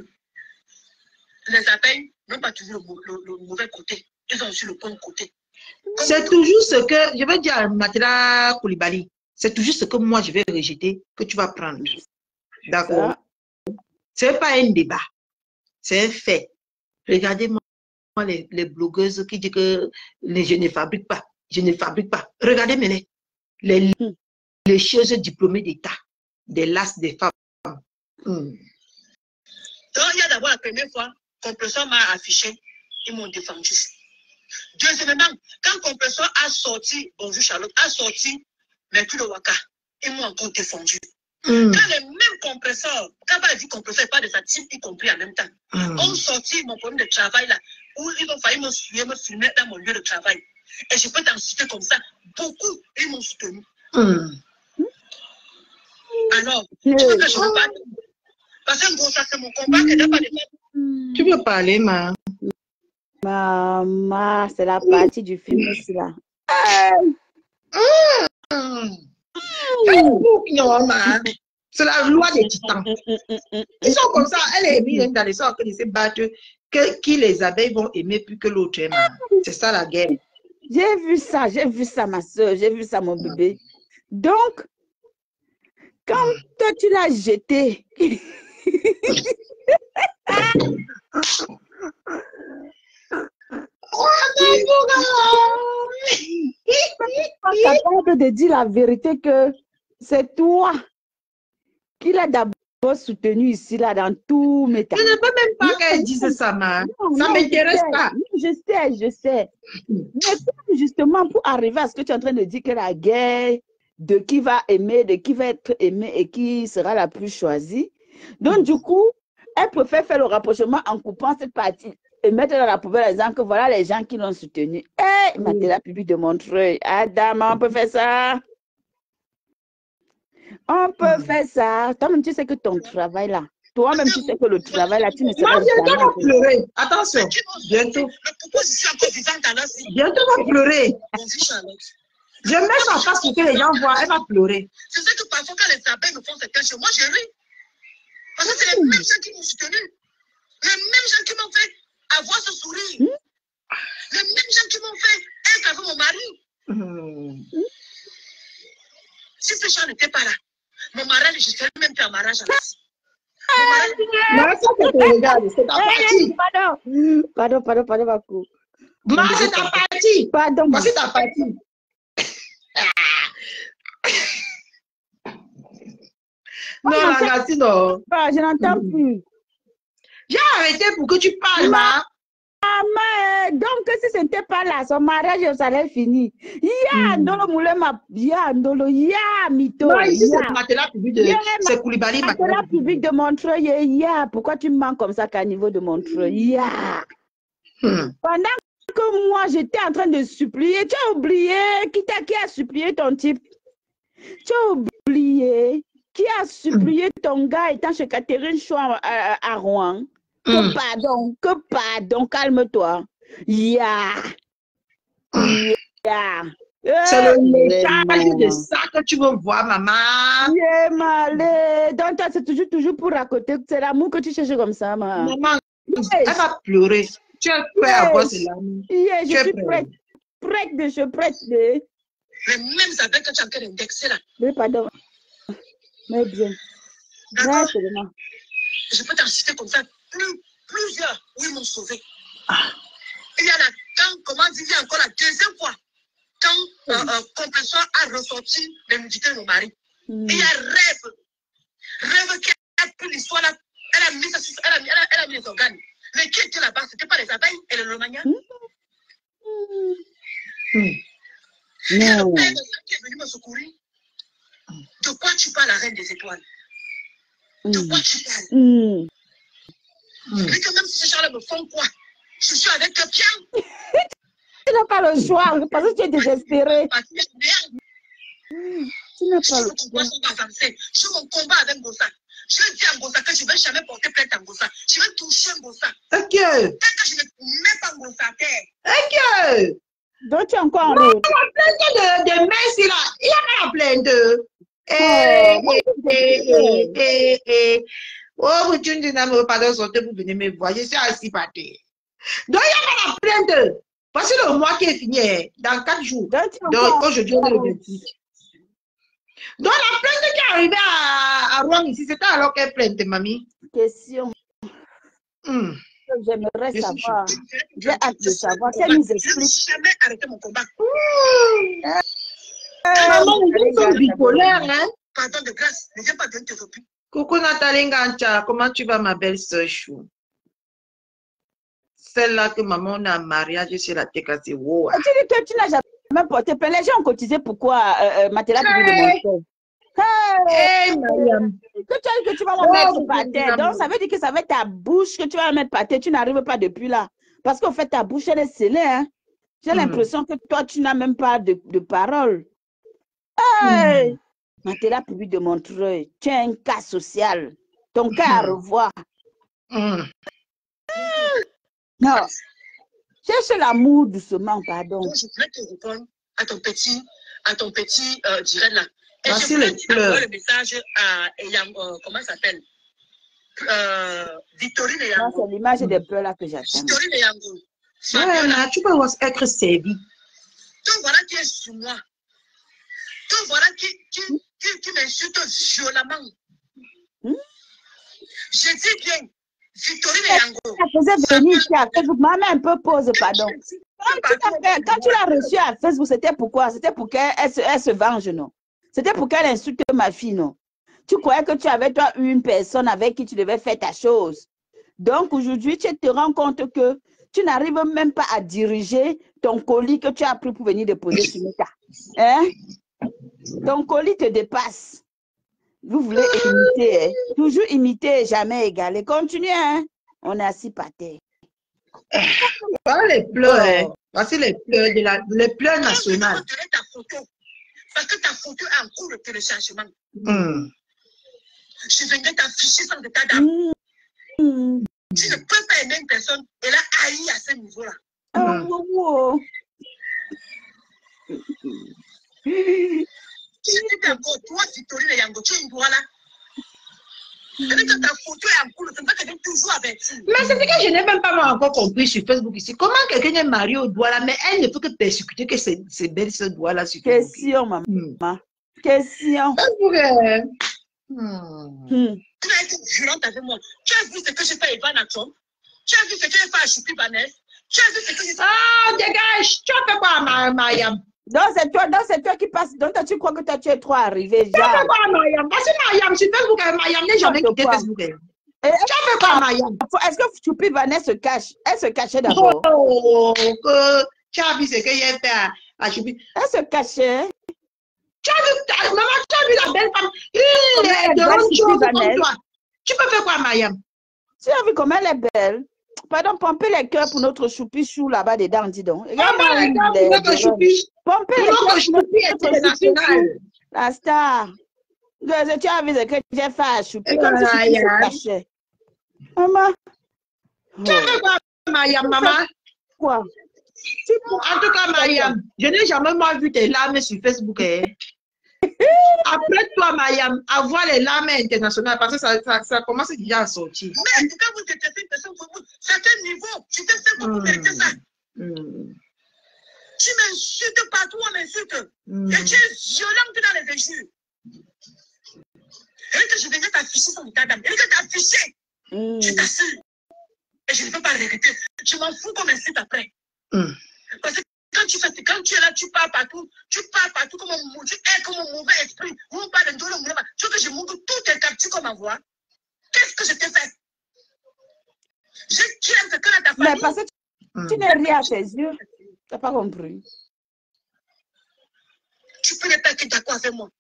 les abeilles n'ont pas toujours le mauvais côté. Ils ont aussi le bon côté. C'est toujours ce que, je vais dire à Matela Koulibaly, c'est toujours ce que moi je vais rejeter que tu vas prendre. D'accord? Ce n'est pas un débat. C'est un fait. Regardez-moi les blogueuses qui disent que je ne fabrique pas. Je ne fabrique pas. Regardez-moi les choses diplômées d'État. Des lasses des femmes. Donc, il y a d'abord la première fois, Compresseur m'a affiché, ils m'ont défendu. Deuxièmement, quand Compresseur a sorti, bonjour Charlotte, a sorti Mercure de Waka, ils m'ont encore défendu. Quand les mêmes compresseurs, quand on a dit compresseur, pas de sa team, y compris en même temps, ont sorti mon problème de travail là, où ils ont failli me suivre, me filmer dans mon lieu de travail. Et je peux t'en citer comme ça, beaucoup, ils m'ont soutenu. Alors, tu veux que je me batte? Parce que gros, ça c'est mon combat que j'ai pas de... Tu peux parler, ma. Maman, c'est la partie du film ici là. C'est la loi des titans. Ils sont comme ça. Elle est mise dans les sortes de se battre. Qui les abeilles vont aimer plus que l'autre. C'est ça la guerre. J'ai vu ça, ma soeur, j'ai vu ça, mon bébé. Donc, quand toi, tu l'as jeté, capable de dire la vérité que c'est toi qui l'as d'abord soutenu ici, là, dans tous mes temps. Je ne peux même pas qu'elle dise ça, ma. Ça ne m'intéresse pas. Je sais. Mais justement, pour arriver à ce que tu es en train de dire que la guerre de qui va aimer, de qui va être aimé et qui sera la plus choisie. Donc, du coup, elle préfère faire le rapprochement en coupant cette partie et mettre dans la poubelle en disant que voilà les gens qui l'ont soutenu. Eh, Mathilda Public de Montreuil. Adam, on peut faire ça. On peut faire ça. Toi-même, tu sais que ton travail là, toi-même, tu sais que le travail là, tu ne seras jamais. Moi, bientôt va pleurer. Attention. Bientôt. Bientôt va pleurer. Je mets sa face pour que les gens voient. Elle va pleurer. Je sais que parfois, quand les abeilles me font cette tâche, moi, je ris. Parce que c'est les mêmes gens qui m'ont soutenu. Les mêmes gens qui m'ont fait avoir ce sourire. Les mêmes gens qui m'ont fait être avec mon mari. Si ces gens n'étaient pas là, mon mariage, je serais même fait un mariage à la Mais ça, c'est ton regard, c'est ta partie. Pardon, Bakou. Ma, c'est ta partie. Pardon. Moi, c'est ta partie. Non, la Nassi, non. Je n'entends plus. J'ai arrêté pour que tu parles, ma. Donc, si ce n'était pas là, son mariage, ça allait finir. Ya, Ndolo Moulema, ya, Ndolo, ya, Mito. Non, ici, c'est Mathilda Public de... C'est Koulibaly, Mathilda Public de Montreuil, ya. Pourquoi tu me manques comme ça qu'à niveau de Montreuil, ya. Pendant que moi, j'étais en train de supplier, tu as oublié qui a supplié ton type. Tu as oublié qui a supplié ton gars étant chez Catherine Chouan à Rouen. Que pardon, calme-toi. Ya. C'est le message de ça que tu veux voir, maman. Malé. Donc, toi, c'est toujours pour raconter. C'est l'amour que tu cherches comme ça, maman. Maman, elle va pleurer. Tu es prêt à voir ce l'amour. Je suis prête. Prête. Les mêmes abeilles que tu as en train d'indexer là. Oui, pardon. Mais bien. D'accord. Je peux t'en citer comme ça plusieurs où ils m'ont sauvé. Il y a là, il y a encore la deuxième fois, quand Compassion a ressorti les nudités de mon mari. Il y a Rêve qui a pris l'histoire là, elle a mis les organes. Mais qui était là-bas, c'était pas les abeilles et le Romagna. Il y a le père de ça qui est venu me secourir. De quoi tu parles, la reine des étoiles? De quoi tu parles? Mais que même si ces gens-là me font quoi, je suis avec eux bien. Tu n'as pas le choix, parce que tu es désespéré. Tu n'as pas le choix. Je mon combat avec Gossa. Je dis à Gossa que je ne vais jamais porter plainte à Gossa. Je vais toucher Gossa. Ok. Tant que je ne mets pas Gossa à terre. Ok. Donc tu es encore en route. La plainte de Messi là, il y a la plainte. Oh, tu n'as pas de sortir pour venir me voir. Je suis assis par terre. Donc, il y a la plainte. Voici le mois qui est fini dans 4 jours. Donc, aujourd'hui, on est le 28. Donc, la plainte qui est arrivée à Rouen ici, c'était alors quelle plainte, mamie? Question. J'aimerais savoir. J'ai hâte de savoir. Qu'elle nous explique. Je n'ai jamais arrêté mon combat. Maman, nous sommes bipolaires, hein? Pardon de grâce, ne viens pas d'interrompre. Coucou Nathalie Ngancha, comment tu vas ma belle sœur Chou? Celle-là que maman a un mariage sur la tête cassée. Wow. Tu dis que tu n'as jamais porté plainte. Les gens ont cotisé pourquoi Mathilda Public de Montreuil. Que tu vas la mettre par terre. Donc ça veut dire que ça va être ta bouche que tu vas la mettre par terre. Tu n'arrives pas depuis là. Parce qu'en fait ta bouche elle est scellée. Hein? J'ai l'impression que toi tu n'as même pas de parole. Hey! Mathilda Public de Montreuil, tu es un cas social. Ton cas à revoir. Non. Cherche l'amour doucement, pardon. Je voulais te répondre à ton petit direct là. Et voici je voulais envoyer le message à comment ça s'appelle? Victorine et Yango. C'est l'image des pleurs là que j'attends. Victorine et Yango. Ouais, tu peux être servi. Toi, voilà qui est sur moi. Toi, voilà qui m'insulte violemment. Je dis bien, Victorine Yango. Elle faisait venir ici à Facebook. Maman, un peu pause, pardon. Quand tu l'as reçue à Facebook, c'était pourquoi? C'était pour qu'elle se venge, non? C'était pour qu'elle insulte ma fille, non? Tu croyais que tu avais, toi, une personne avec qui tu devais faire ta chose. Donc, aujourd'hui, tu te rends compte que tu n'arrives même pas à diriger ton colis que tu as pris pour venir déposer sur Meta. Hein? Ton colis te dépasse. Vous voulez imiter, hein? Toujours imiter et jamais égaler. Continuez, hein? On est assis par terre. Pas les pleurs, hein? Voici les pleurs nationales. Parce que ta photo est en cours de téléchargement. Je viens t'afficher sans état d'âme. Tu ne peux pas aimer une personne et la haïr à ce niveau-là. Tu dis encore, toi, Victorine Yango, tu es une doigt là. C'est-à-dire que ta photo est en cours, c'est pas quelqu'un toujours avec. Mais c'est ce que je n'ai même pas encore compris sur Facebook ici. Comment quelqu'un est marié au doigt là, mais elle ne peut que persécuter que c'est belle ce doigt là sur Facebook. Question, maman. Question. Tu as été violente avec moi. Tu as vu ce que j'ai fait à Ivan Atom. Tu as vu ce que j'ai fait à Choupi Banès. Tu as vu ce que j'ai fait. Ah, dégage. Tu as fait quoi à Mariam? Donc c'est toi qui passe. Donc tu crois que toi tu es trop arrivé. Tu as fait quoi à Mariam? Parce que Mariam, sur Facebook, Mariam n'est jamais quitté Facebook. Tu as fait quoi à Mariam? Est-ce que Choupi Banès se cache? Elle se cachait d'abord. Tu as vu ce que j'ai fait à Choupi? Elle se cachait. Tu as vu, maman, tu as vu la belle femme. Tu peux faire quoi, Mariam? Tu as vu comment elle est belle? Pardon, pompez les cœurs pour notre choupi-chou là-bas dedans, dis donc. Pompez les cœurs pour notre choupi. Pompez les cœurs pour notre choupi. La star. Tu as vu ce que j'ai fait à choupi comme si tu se cachais. Maman. Tu as fait quoi, Mariam, maman? Quoi? En tout cas, Mariam, je n'ai jamais moi vu tes larmes sur Facebook. Après toi, Mariam, avoir les larmes internationales, parce que ça commence déjà à sortir. Mais quand vous êtes une personne, c'est quel niveau? Je te fais pour mériter ça. Tu m'insultes partout, on m'insulte. Et tu es violente dans les injures. Et que je venais t'afficher sans état d'âme. Et que t'afficher, tu t'assures. Et je ne peux pas regretter. Je m'en fous qu'on m'insulte après. Parce que quand tu es là, tu pars partout comme un mauvais esprit. On parle de l'eau, tu veux que je montre tous tes captures comme ma voix. Qu'est-ce que je t'ai fait? Je tiens ce que là ta famille. Mais parce que tu n'es rien à tes yeux. Tu n'as pas compris. Tu peux ne pas être d'accord avec moi.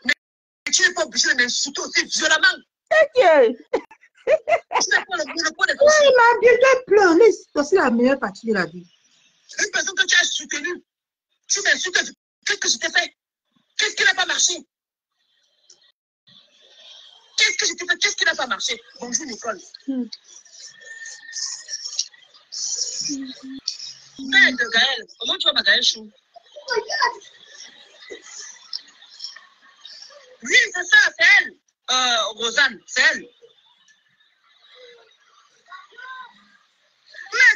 Mais tu n'es pas obligé de m'insulter aussi violemment. Ok. Tu n'as pas le monopole de ton chien. Oui, ma Dieu, tu pleures. C'est la meilleure partie de la vie. Une personne que tu as soutenue, tu m'insultes. Qu'est-ce que je t'ai fait? Qu'est-ce qui n'a pas marché? Qu'est-ce que je t'ai fait? Qu'est-ce qui n'a pas marché? Bonjour, Nicole. Père de Gaël, comment tu vas, ma Gaël Chou? Oui, c'est ça, c'est elle. Rosanne, c'est elle. Mais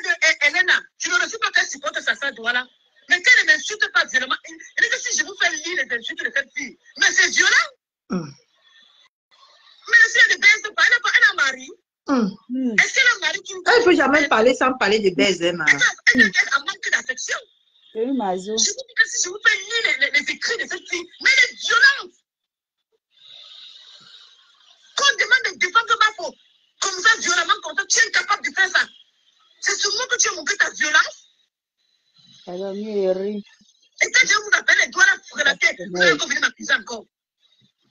Elena, tu ne reçois pas qu'elle supporte sa soeur Douala. Mais qu'elle ne m'insulte pas violemment. Elle dit que si je vous fais lire les insultes de cette fille, mais c'est violent. Mais si elle ne baise pas, elle a un mari. Est-ce qu'elle a un mari qui... Elle ne peut jamais parler sans parler de baiser, maman. Elle a manqué d'affection. Oui, ma je vous dis que si je vous fais lire les écrits de cette fille, mais elle est violente. Quand on demande de défendre ma peau, comme ça, violemment, quand tu es incapable de faire ça, c'est sûrement que tu as montré ta violence. Alors, Miri. Et quand je vous appelle les doigts là pour la tête, vous allez encore venir m'accuser encore.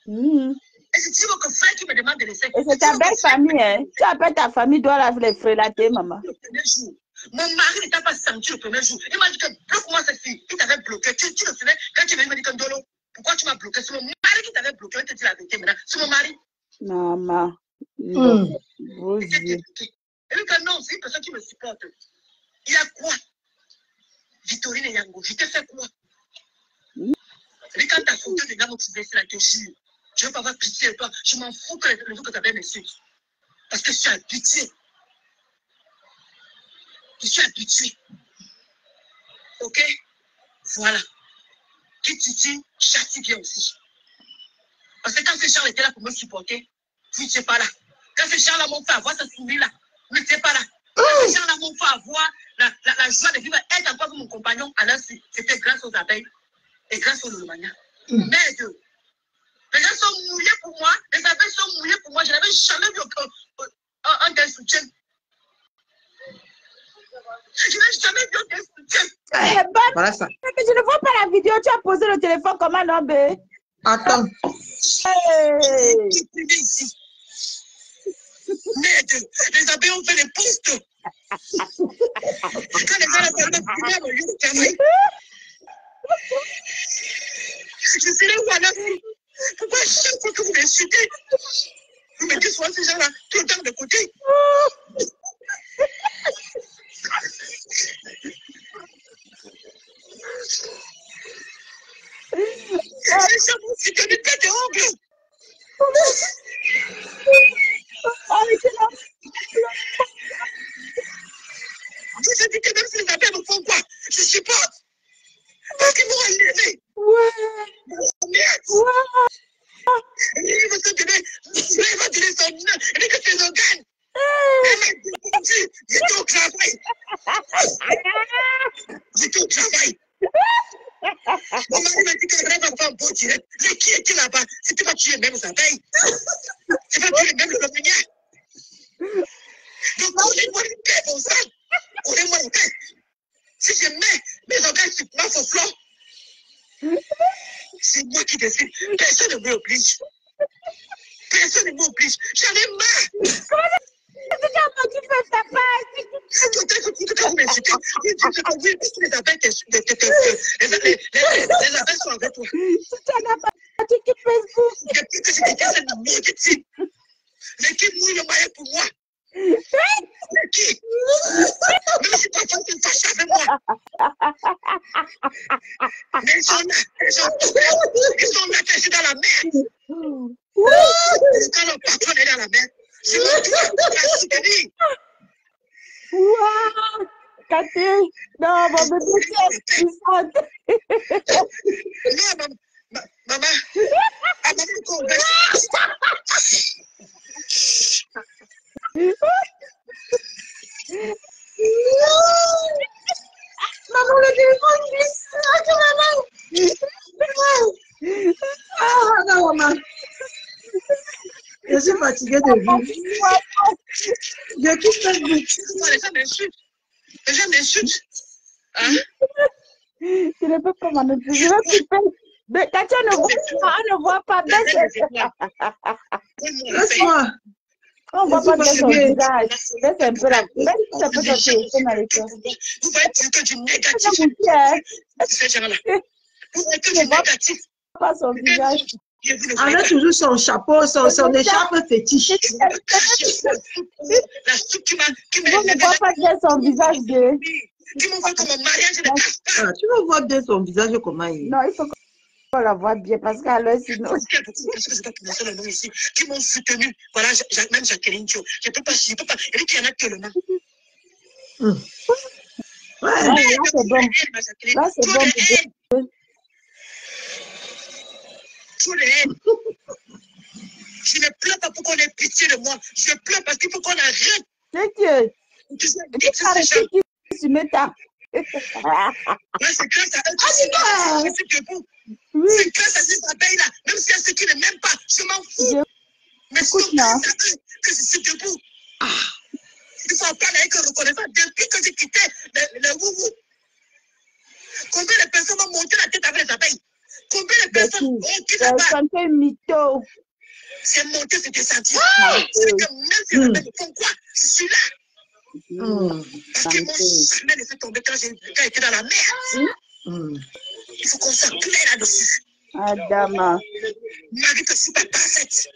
Et c'est toujours que frère qui me demande de laisser. Et c'est ta belle famille, hein? Tu appelles ta famille, doit la les frélater, maman. Le premier jour, mon mari ne t'a pas senti le premier jour. Il m'a dit que bloque-moi cette fille. Il t'avait bloqué. Tu le savais quand tu venais me dire que Ndolo, pourquoi tu m'as bloqué? C'est mon mari qui t'avait bloqué. Je te dis la vérité maintenant. C'est mon mari. Maman. Vos yeux. Et lui, non, c'est une personne qui me supporte. Il y a quoi? Victorine Yango, je t'ai fait quoi? Et quand ta photo de Namo Tibé, c'est la te jure. Je ne veux pas avoir pitié de toi. Je m'en fous que le jour que tu avais mes suites. Parce que je suis habitué. Je suis habitué. Ok? Voilà. Qui titille, châtie bien aussi. Parce que quand ces gens étaient là pour me supporter, vous n'étiez pas là. Quand ces gens-là m'ont fait avoir ce sourire-là, vous n'étiez pas là. Quand ces gens-là m'ont fait avoir la joie de vivre, être encore avec mon compagnon, alors c'était grâce aux abeilles et grâce au Lolomania. Mais les gens sont mouillés pour moi, les abeilles sont mouillées pour moi. Je n'avais jamais vu un tel soutien. Je n'ai jamais vu un tel soutien. Voilà ça. Je ne vois pas la vidéo. Tu as posé le téléphone comme un homme. Attends. Hey. Ici. Merde, les abeilles ont fait les postes. Quand les gens ont fait le lieu de travail, je suis là où alors. Pourquoi chaque fois que vous m'insultez, vous mettez souvent ces gens-là tout le temps de côté? Les gens m'ont cité une tête de hongle. Je dis que même si les abeilles me font quoi, je supporte. Parce qu'ils m'ont élevé. Il va se donner, il va donner son nom, il dit que c'est un organe. J'étais au travail. J'étais au travail. Mon mari m'a dit qu'elle va faire un beau direct. Mais qui était là-bas? C'était pas tuer même les abeilles. C'est pas tuer même le lomanière. Donc, collez-moi une paix pour ça. Collez-moi une paix. Si je mets mes organes sur ma flore, c'est moi qui décide. Personne ne m'oblige. Personne ne m'oblige. J'en ai marre. Tu fais ta part. Peut-être que vous m'insultez. Oui, parce que les abeilles sont avec toi. Tu n'as pas tu Facebook. Depuis que je déteste cette maudite. Mais qui mouille le maillot pour moi? Mais qui? Même si parfois tu te fâches avec moi. Mais ils sont là cachés dans la mer. Quand le patron est dans la mer, c'est moi qui va soutenir. Waouh! Cathy, non, mon bébé, tu es puissante. Non, maman, maman, qu'on reste. Maman, le téléphone glisse. Maman. Ah, non, maman. Je suis fatiguée de vivre. Je quitte Facebook. Les gens m'insultent. Les gens m'insultent. Hein? Tu ne peux pas m'annoncer. Je vais couper. Mais Katia ne voit pas. Laisse-moi. On ne voit pas bien son visage. Laisse un peu la. Laisse un peu ton téléphone avec toi. Vous voyez que du négatif. Ces gens-là. Vous voyez que du négatif. Pas son visage. Elle a toujours son chapeau, son écharpe fétiche. La soupe qui m'a. On ne voit pas bien son visage de. Qui m'ont fait comme un mariage de casse. Tu veux voir bien son visage comment il est. Non, il faut qu'on la voit bien parce qu'alors sinon. Parce que c'est pas prononcer le nom ici. Qui m'ont soutenu. Voilà, même Jacqueline Dio. Je ne peux pas. Elle dit qu'il y en a actuellement. Ouais, là c'est bon. Là c'est bon. Tous les haines. Je ne pleure pas pour qu'on ait pitié de moi. Je pleure parce qu'il faut qu'on arrête. C'est que. Tu mets ta. C'est grâce à eux que je suis debout. C'est grâce à ces abeilles-là. Même si y a ceux qui ne m'aiment pas, je m'en fous. Mais c'est grâce à eux que je suis debout. Il faut en parler avec reconnaissance. Depuis que j'ai quitté le Wouvou, combien de personnes m'ont monté la tête avec les abeilles? Combien de personnes ont quitté là-bas? C'est un mytho. C'est monté, c'est descendu. C'est que même si les abeilles me font quoi, je suis là. Parce qu'ils m'ont jamais laissé tomber quand j'étais dans la mer. Il faut qu'on soit clair là-dessus. Adama. Malgré que je ne suis pas parfaite.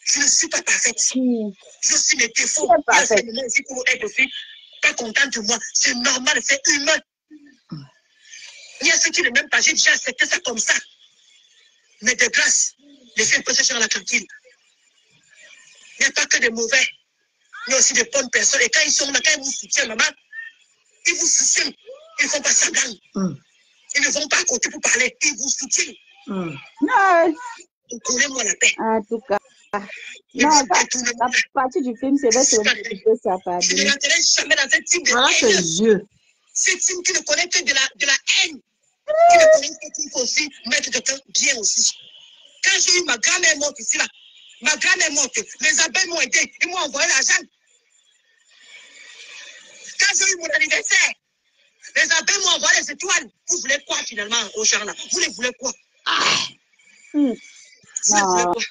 Je ne suis pas parfaite. Je suis mes défauts. Il faut être aussi pas content de moi. C'est normal, c'est humain. Il y a ceux qui ne m'aiment pas. J'ai déjà accepté ça comme ça. Mais de grâce, laissez un peu ces gens là tranquille. Il n'y a pas que des mauvais. Il y a aussi des bonnes personnes. Et quand ils sont là, quand ils vous soutiennent, maman, ils vous soutiennent. Ils ne font pas semblant. Ils ne vont pas à côté pour parler. Ils vous soutiennent. Non. Vous connaissez moi la paix. En tout cas. Non, la partie du film, c'est vrai que ça pas. Je ne rentrerai jamais dans ce type de voilà, c'est Dieu. Ce type qui ne connaît que de la haine. Qui ne connaît que qu'il faut aussi mettre quelqu'un bien aussi. Quand j'ai eu ma grand-mère morte ici, là, ma grand-mère morte, les abeilles m'ont aidé, ils m'ont envoyé l'argent. Quand j'ai eu mon anniversaire, les abeilles m'ont envoyé les étoiles. Vous voulez quoi finalement aux gens là? Vous les voulez quoi? Vous les voulez quoi?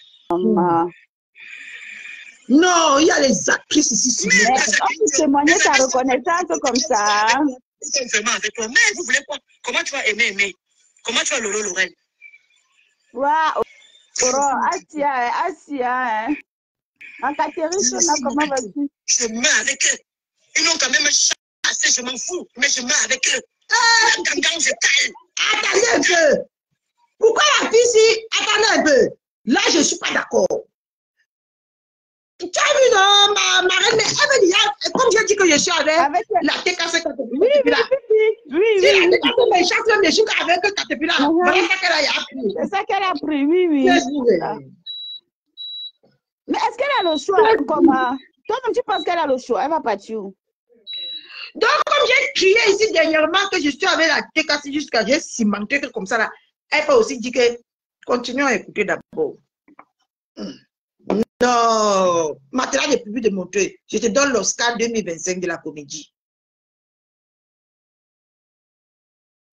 Non, il y a les actrices ici. Mais tu témoigner ta reconnaissance comme ça. Ils sont vraiment avec toi. Mais vous voulez quoi? Comment tu vas aimer? Comment tu vas Lolo Lorraine? Waouh! Asia, hein? En Catherine, comment vas-tu? Je meurs avec eux. Ils n'ont quand même chassé, je m'en fous, mais je meurs avec eux. Quand je cale. Attendez un peu. Pourquoi la fille ici? Attendez un peu. Là, je ne suis pas d'accord. Tu as vu, non, ma reine, mais elle me dit, comme je dis que je suis avec la TKC Caterpillar. Oui. Si la TKC me chasse, même je suis avec Caterpillar. Voilà ça qu'elle a appris. C'est ça qu'elle a appris, oui. Mais est-ce qu'elle a le choix? Comment? Toi, tu penses qu'elle a le choix? Elle va partir où? Donc, comme j'ai crié ici dernièrement que je suis avec la TKC jusqu'à j'ai cimenté que comme ça, là, elle peut aussi dire que continuons à écouter d'abord. Non, Matela n'est plus de montrer. Je te donne l'Oscar 2025 de la comédie.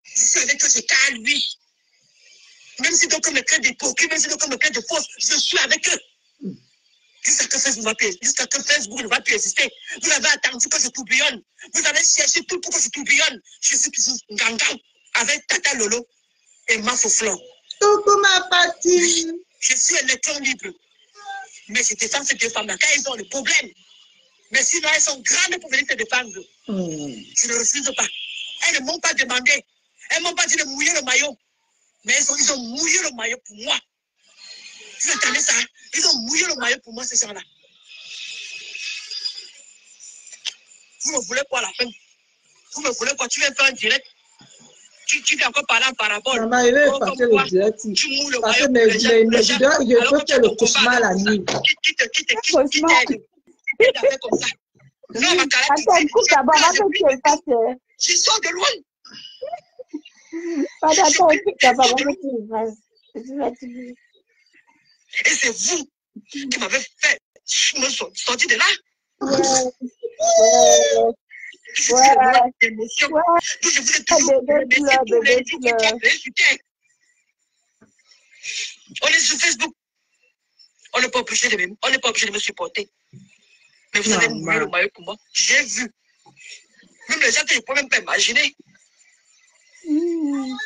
Je suis avec eux, c'est qu'à lui. Même si donc me crée des coquilles, même si donc me crée des fausses, je suis avec eux. Jusqu'à que Facebook ne va plus exister. Vous avez attendu que je tourbillonne. Vous avez cherché tout pour que je tourbillonne. Je suis toujours gangan avec Tata Lolo et Mafoflon. Coucou ma partie. Je suis un électron libre. Mais je défends ces deux femmes-là quand elles ont le problème. Mais sinon, elles sont grandes pour venir se défendre. Je ne refuse pas. Elles ne m'ont pas demandé. Elles ne m'ont pas dit de mouiller le maillot. Mais ils ont mouillé le maillot pour moi. Vous entendez ça? Ils ont mouillé le maillot pour moi, ces gens-là. Vous me voulez quoi à la fin? Vous me voulez quoi? Tu viens faire un direct? Tu viens encore parler en parabole. Maman, je vais passer le direct. Tu mouilles le parce maillot que je peux faire le cauchemar la nuit. Qui t'aide comme ça? Non, ma caractère. Attends, écoute d'abord, va que tu le fasses. Je sors de loin. Attends, écoute d'abord, va que tu le fasses. Et c'est vous qui m'avez fait me sortir de là. On est sur Facebook. On n'est pas obligé de me supporter. Mais vous avez mouillé le maillot pour moi. J'ai vu. Même les gens que je ne peux même pas imaginer. Bon,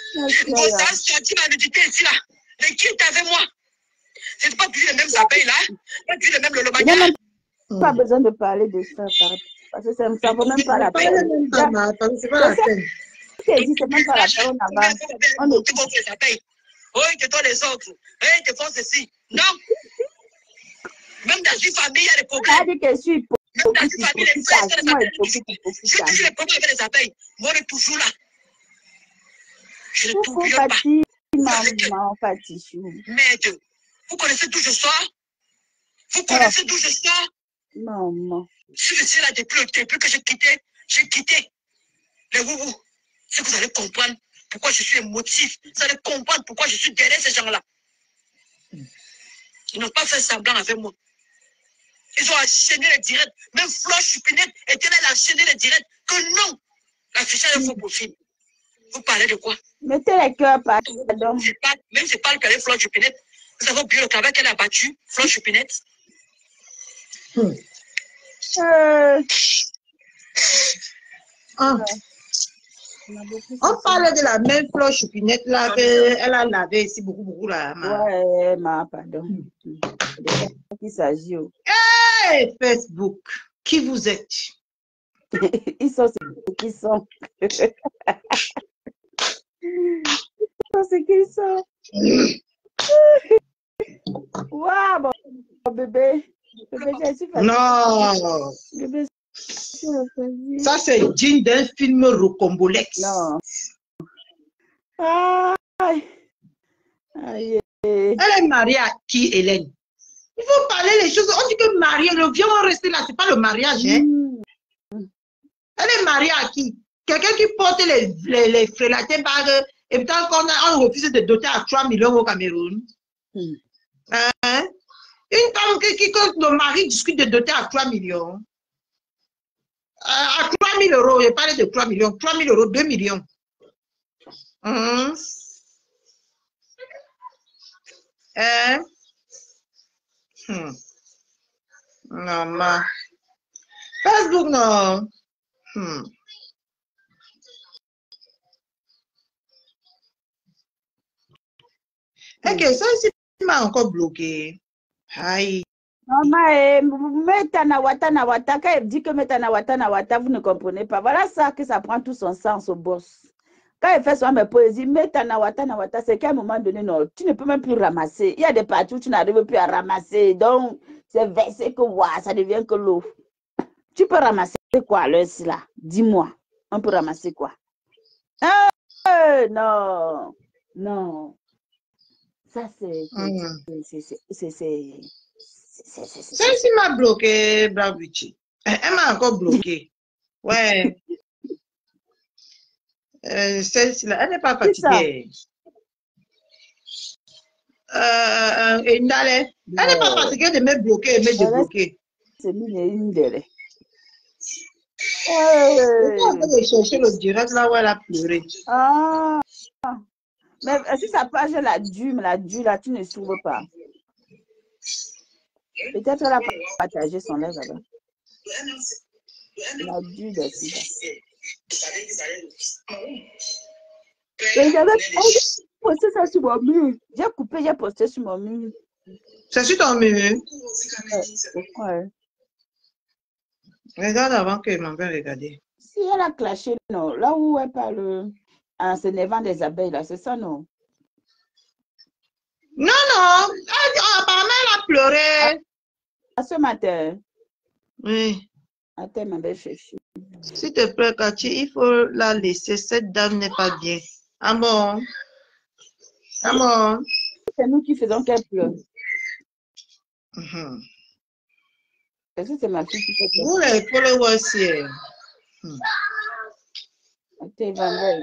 ça, sorti ma nudité ici, là. Mais qui est avec moi? C'est pas plus les mêmes abeilles, là. Pas plus les mêmes le Il n'y a même pas besoin de parler de ça. Parce que ça ne vaut même pas la peine. C'est pas la peine. C'est même pas la peine, on avance. On est les abeilles. Oui, ils te donnent les autres. Oui, ils te font ceci. Non. Même dans une famille, il y a des problèmes. Même dans une famille, les frères, j'ai toujours les problèmes avec les abeilles. Moi, on est toujours là. Je ne t'oublie pas. Maman, Merde. Vous connaissez d'où je sors? Vous connaissez d'où je sors? Maman. Si je suis là depuis le début que j'ai quitté les woubou. C'est que vous allez comprendre pourquoi je suis émotif. Vous allez comprendre pourquoi je suis derrière ces gens-là. Ils n'ont pas fait semblant avec moi. Ils ont enchaîné les directs. Même Flo Chupinette était là, elle a enchaîné les directs. Que non, l'affichage est faux profil. Vous parlez de quoi? Mettez les cœurs, pardon. Même c'est pas le palais Flo Chupinette. Vous avez oublié le travail qu'elle a battu, Flo Chupinette. On parle de la même Flo Chupinette là qu'elle a lavé ici beaucoup là. Ouais, pardon. Il s'agit. Hey, Facebook, qui vous êtes? Ils sont ce qu'ils sont. Ils sont ce qu'ils sont. Waouh, mon bébé. Non. Bébé, ça, c'est digne d'un film rocambolesque. Non. Aïe. Aïe. Elle est mariée à qui, Hélène? Il faut parler les choses. On dit que marié, le vieux va rester là. C'est pas le mariage, hein? Elle est mariée à qui? Quelqu'un qui porte les frélatés bagues et puis on refuse de doter à 3 millions au Cameroun. Hein? Une femme quand le mari discute de doter à 3 millions. À 3 000 euros, je parlais de 3 millions. 3 000 euros, 2 millions. Hein? Non, ma. Facebook, non. Ok, ça ici m'a encore bloqué. Aïe. Maman, Metanawata, quand elle dit que Metanawata, vous ne comprenez pas. Voilà ça que ça prend tout son sens au boss. Quand elle fait son mes poésies, Metanawata, c'est qu'à un moment donné, non, tu ne peux même plus ramasser. Il y a des parties où tu n'arrives plus à ramasser. Donc, c'est versé que ça devient que l'eau. Tu peux ramasser quoi à l'heure là? Dis-moi. On peut ramasser quoi? Non. Non. Ça, c'est... Celle-ci m'a bloqué, Bravici. Elle m'a encore bloqué. Ouais. Celle-ci-là, elle n'est pas fatiguée. Indale. Elle n'est pas fatiguée de me bloquer et me débloquer. C'est une délai. On va chercher le direct là où elle a pleuré. Ah. Mais si sa page la due là, tu ne s'ouvres pas. Peut-être elle a partagé son live là-bas. La due de ça. J'avais posté ça sur mon mur. J'ai coupé, j'ai posté sur mon mur. C'est sur ton mur? Ouais. Regarde avant que maman va regarder. Si elle a clashé, non. Là où elle parle en s'énervant des abeilles, là, c'est ça, non? Non, non. Apparemment, elle a pleuré. Ce matin? Oui. Attends, ma belle chérie. S'il te plaît, Cathy, il faut la laisser. Cette dame n'est pas bien. Ah bon? Ah bon? C'est nous qui faisons qu'elle pleure. Est-ce que c'est ma fille qui fait pleurer? Vous les followers aussi. Attends, Van.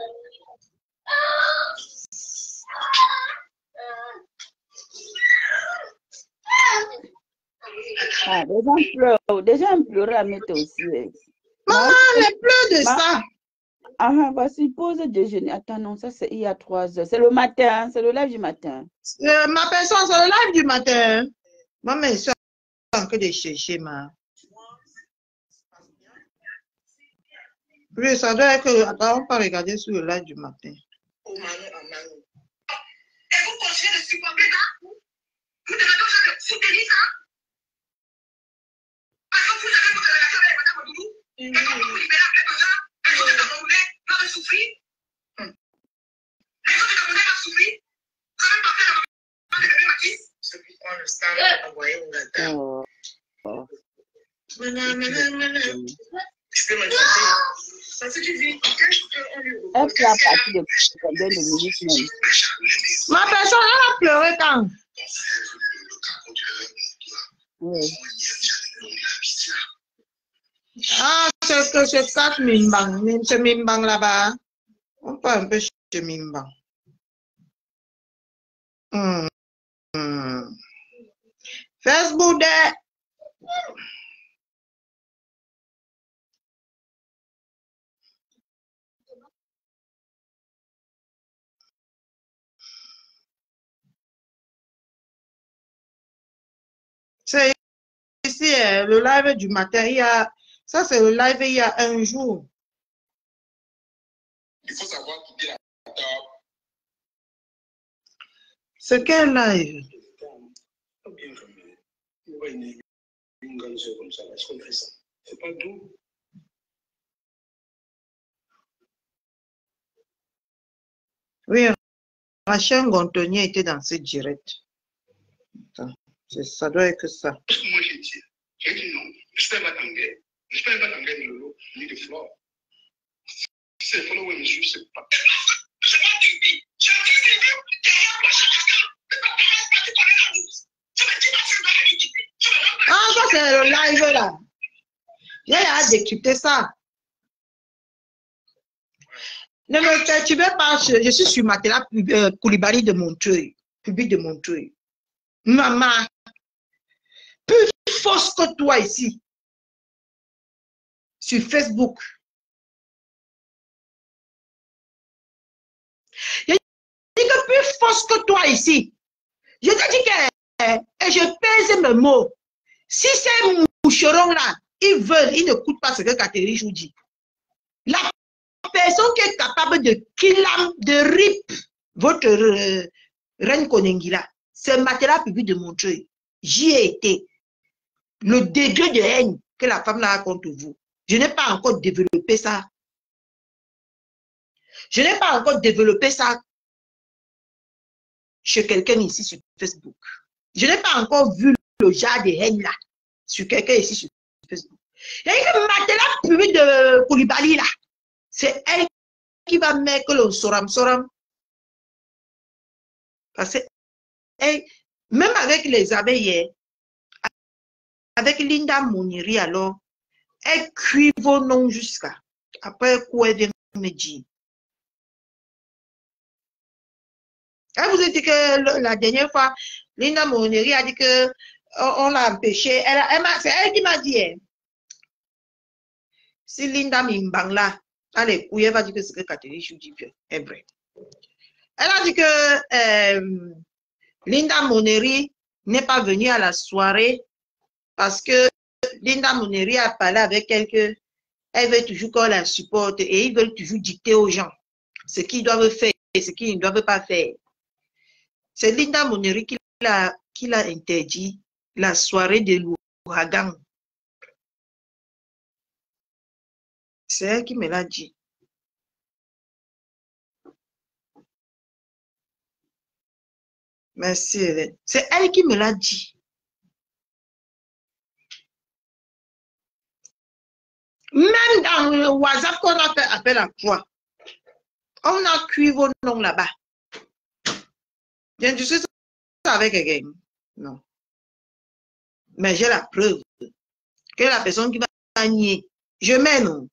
Ah, des gens pleurent. Des gens pleurent à mettre aussi. Maman, les pleurs de ça. Ah, voici, pause déjeuner. Attends, non, ça c'est il y a 3 heures. C'est le matin, c'est le live du matin. Ma personne, c'est le live du matin. Maman, je suis en train de chercher, ma. Oui, ça doit être que. Attends, on peut regarder sur le live du matin. Et vous continuez de supporter ça? Vous devez toujours soutenir ça? Parce que vous avez votre relation avec Madame Odoudou, et quand vous vous libérez après 2 ans, les autres de Camerounais vont souffrir. Les autres de Camerounais vont souffrir. Vous avez porté la main de bébé Mathis. Ceux qui prennent le stand envoyé au Gata. Je peux m'inquiéter. Parce que tu dis, qu'est-ce qu'on lui reproche? Elle pleure à partir de combien de minutes même? Ma personne, elle a pleuré quand? Oui. Ah, c'est que c'est 4 Mimbang. C'est Mimbang là-bas. On parle un peu chez Mimbang. Facebook de... C'est ici, le live du matin. Il y a... Ça, c'est le live il y a 1 jour. Il faut savoir quitter la table. C'est quel live? Bien comme on va une grande soeur comme ça, est-ce qu'on fait ça? C'est pas doux. Oui, Rachel Gontonier était dans ce direct. Ça doit être que ça. Moi, j'ai dit non, je ne peux pas t'engager. Je ne peux pas t'engager de l'eau, ni de flore. C'est le following, je ne sais pas. Je ne sais pas t'aider. à décrypter ça. Ne me perturbez pas, je suis sur Matela Coulibaly de Montreuil, public de Montreuil. Maman, plus fausse que toi ici, sur Facebook. Je dis que plus fausse que toi ici. Je te dis que, et je pèse mes mots, si ces moucherons-là, ils veulent, ils n'écoutent pas ce que Catherine Chou dit. La personne qui est capable de killam, de rip votre reine Konengila, c'est Matela public de Montreuil. J'y ai été. Le degré de haine que la femme a contre vous, je n'ai pas encore développé ça. Je n'ai pas encore développé ça chez quelqu'un ici sur Facebook. Je n'ai pas encore vu le genre de haine là sur quelqu'un ici sur Facebook. Il y a une Matela public de Coulibaly là. C'est elle qui va mettre le soram. Parce que elle, même avec les abeilles, avec Linda Moniri, alors, elle cuit vos noms jusqu'à. Après, quoi elle vient me dire. Elle vous a dit que la dernière fois, Linda Moniri a dit que on l'a empêché. C'est elle qui m'a dit. Hein. Si Linda Mimbangla, allez, elle va dire que c'est que Catherine Chou dit est vrai. Elle a dit que Linda Moneri n'est pas venue à la soirée parce que Linda Moneri a parlé avec elle que elle veut toujours qu'on la supporte et ils veulent toujours dicter aux gens ce qu'ils doivent faire et ce qu'ils ne doivent pas faire. C'est Linda Moneri qui l'a interdit la soirée de l'ouragan. C'est elle qui me l'a dit. Merci Hélène. C'est elle qui me l'a dit. Même dans le WhatsApp qu'on a fait appel à toi, on a cuit vos noms là-bas. Je suis avec quelqu'un. Non. Mais j'ai la preuve que la personne qui va nier, je mets non.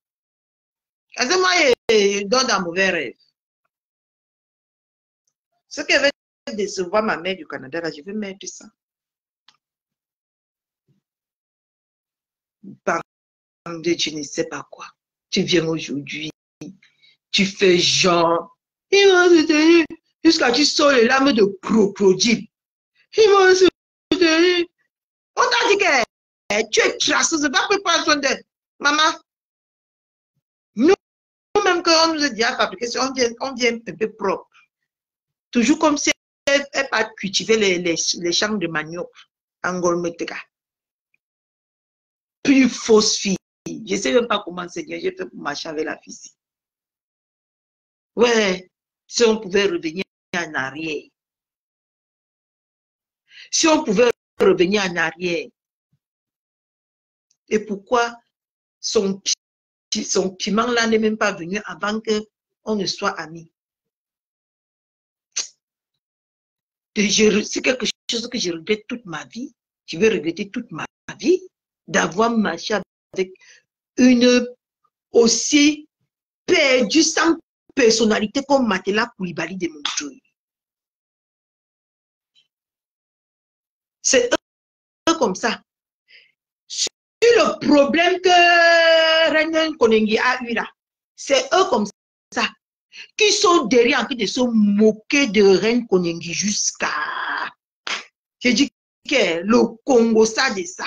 Parce que moi, je donne un mauvais rêve. Ce qui veut décevoir ma mère du Canada, là, je vais mettre ça. De tu ne sais pas quoi. Tu viens aujourd'hui, tu fais genre, il m'a soutenu jusqu'à tu sors les larmes de crocodile. Il m'a soutenu. On t'a dit que tu es tracé, c'est pas pour prendre de maman. Nous-mêmes, quand on nous a dit à fabriquer, on vient un peu propre. Toujours comme si elle n'a pas cultivé les champs de manioc en Golmeteka. Plus fausse fille. Je ne sais même pas comment c'est bien. J'ai fait pour marcher avec la fille. Ouais, si on pouvait revenir en arrière. Si on pouvait revenir en arrière. Et pourquoi son piment là n'est même pas venu avant qu'on ne soit amis? C'est quelque chose que je regrette toute ma vie. Je vais regretter toute ma vie d'avoir marché avec une aussi perdue sans personnalité comme Matela Coulibaly de Montreuil. C'est eux comme ça. Sur le problème que Reine Konengi a eu là, c'est eux comme ça qui sont derrière en train de se moquer de Reine Konengi jusqu'à... Je dis que le Congo, ça de ça.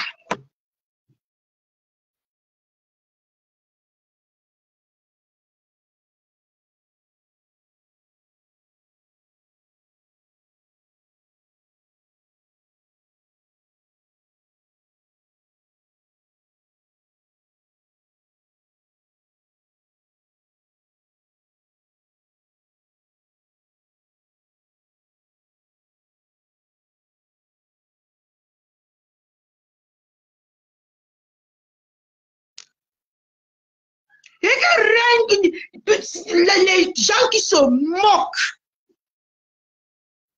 Les gens qui se moquent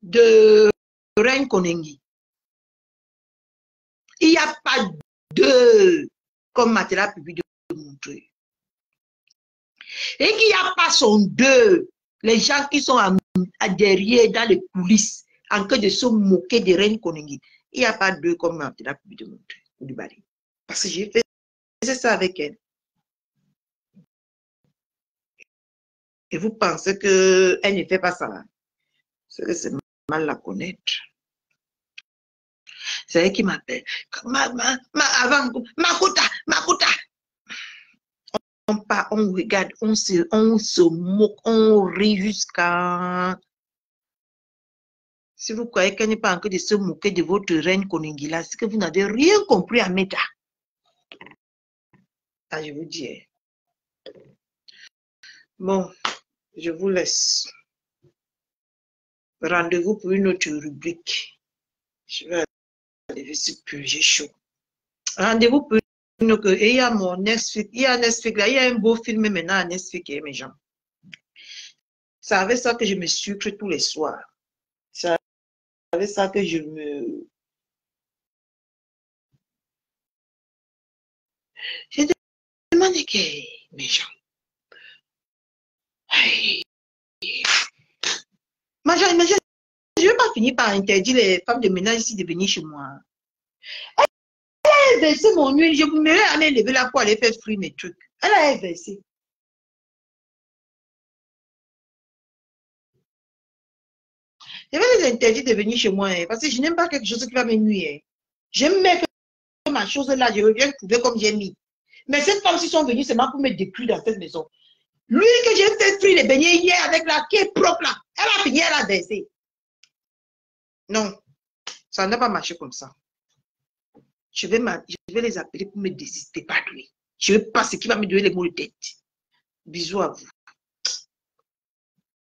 de Reine Konengi, il n'y a pas deux comme Matela public de montrer. Et qu'il n'y a pas son deux. Les gens qui sont derrière, dans les coulisses, en train de se moquer de Reine Koningui. Il n'y a pas d'eux comme il a pu démontrer. Parce que j'ai fait ça avec elle. Et vous pensez qu'elle ne fait pas ça. C'est mal la connaître. C'est elle qui m'appelle. Makuta. On regarde, on se moque, on rit jusqu'à... Si vous croyez qu'elle n'est pas en train de se moquer de votre reine Koningila, c'est que vous n'avez rien compris à Meta. Ah, je vous dis. Bon, je vous laisse. Rendez-vous pour une autre rubrique. Je vais aller sur j'ai chaud. Rendez-vous pour une autre. Et il y a mon Netflix. Il y a Netflix là. Il y a un beau film maintenant à Netflix, mes gens. C'est avec ça que je me sucre tous les soirs. C'est avec ça que je me... Je demande que mes gens. Imagine, je ne vais pas finir par interdire les femmes de ménage ici de venir chez moi. Elle a versé mon huile, je vous mets à lever la poêle et faire frire mes trucs. Elle a versé. Je vais les interdire de venir chez moi parce que je n'aime pas quelque chose qui va me nuire. J'aime mettre ma chose là, je reviens trouver comme j'ai mis. Mais ces femmes qui sont venues seulement pour me détruire dans cette maison. L'huile que j'ai fait frire les beignets hier avec la qui est propre là, elle a fini, elle a versé. Non, ça n'a pas marché comme ça. Je vais les appeler pour me désister, pas lui. Je ne veux pas ce qui va me donner les mots de tête. Bisous à vous.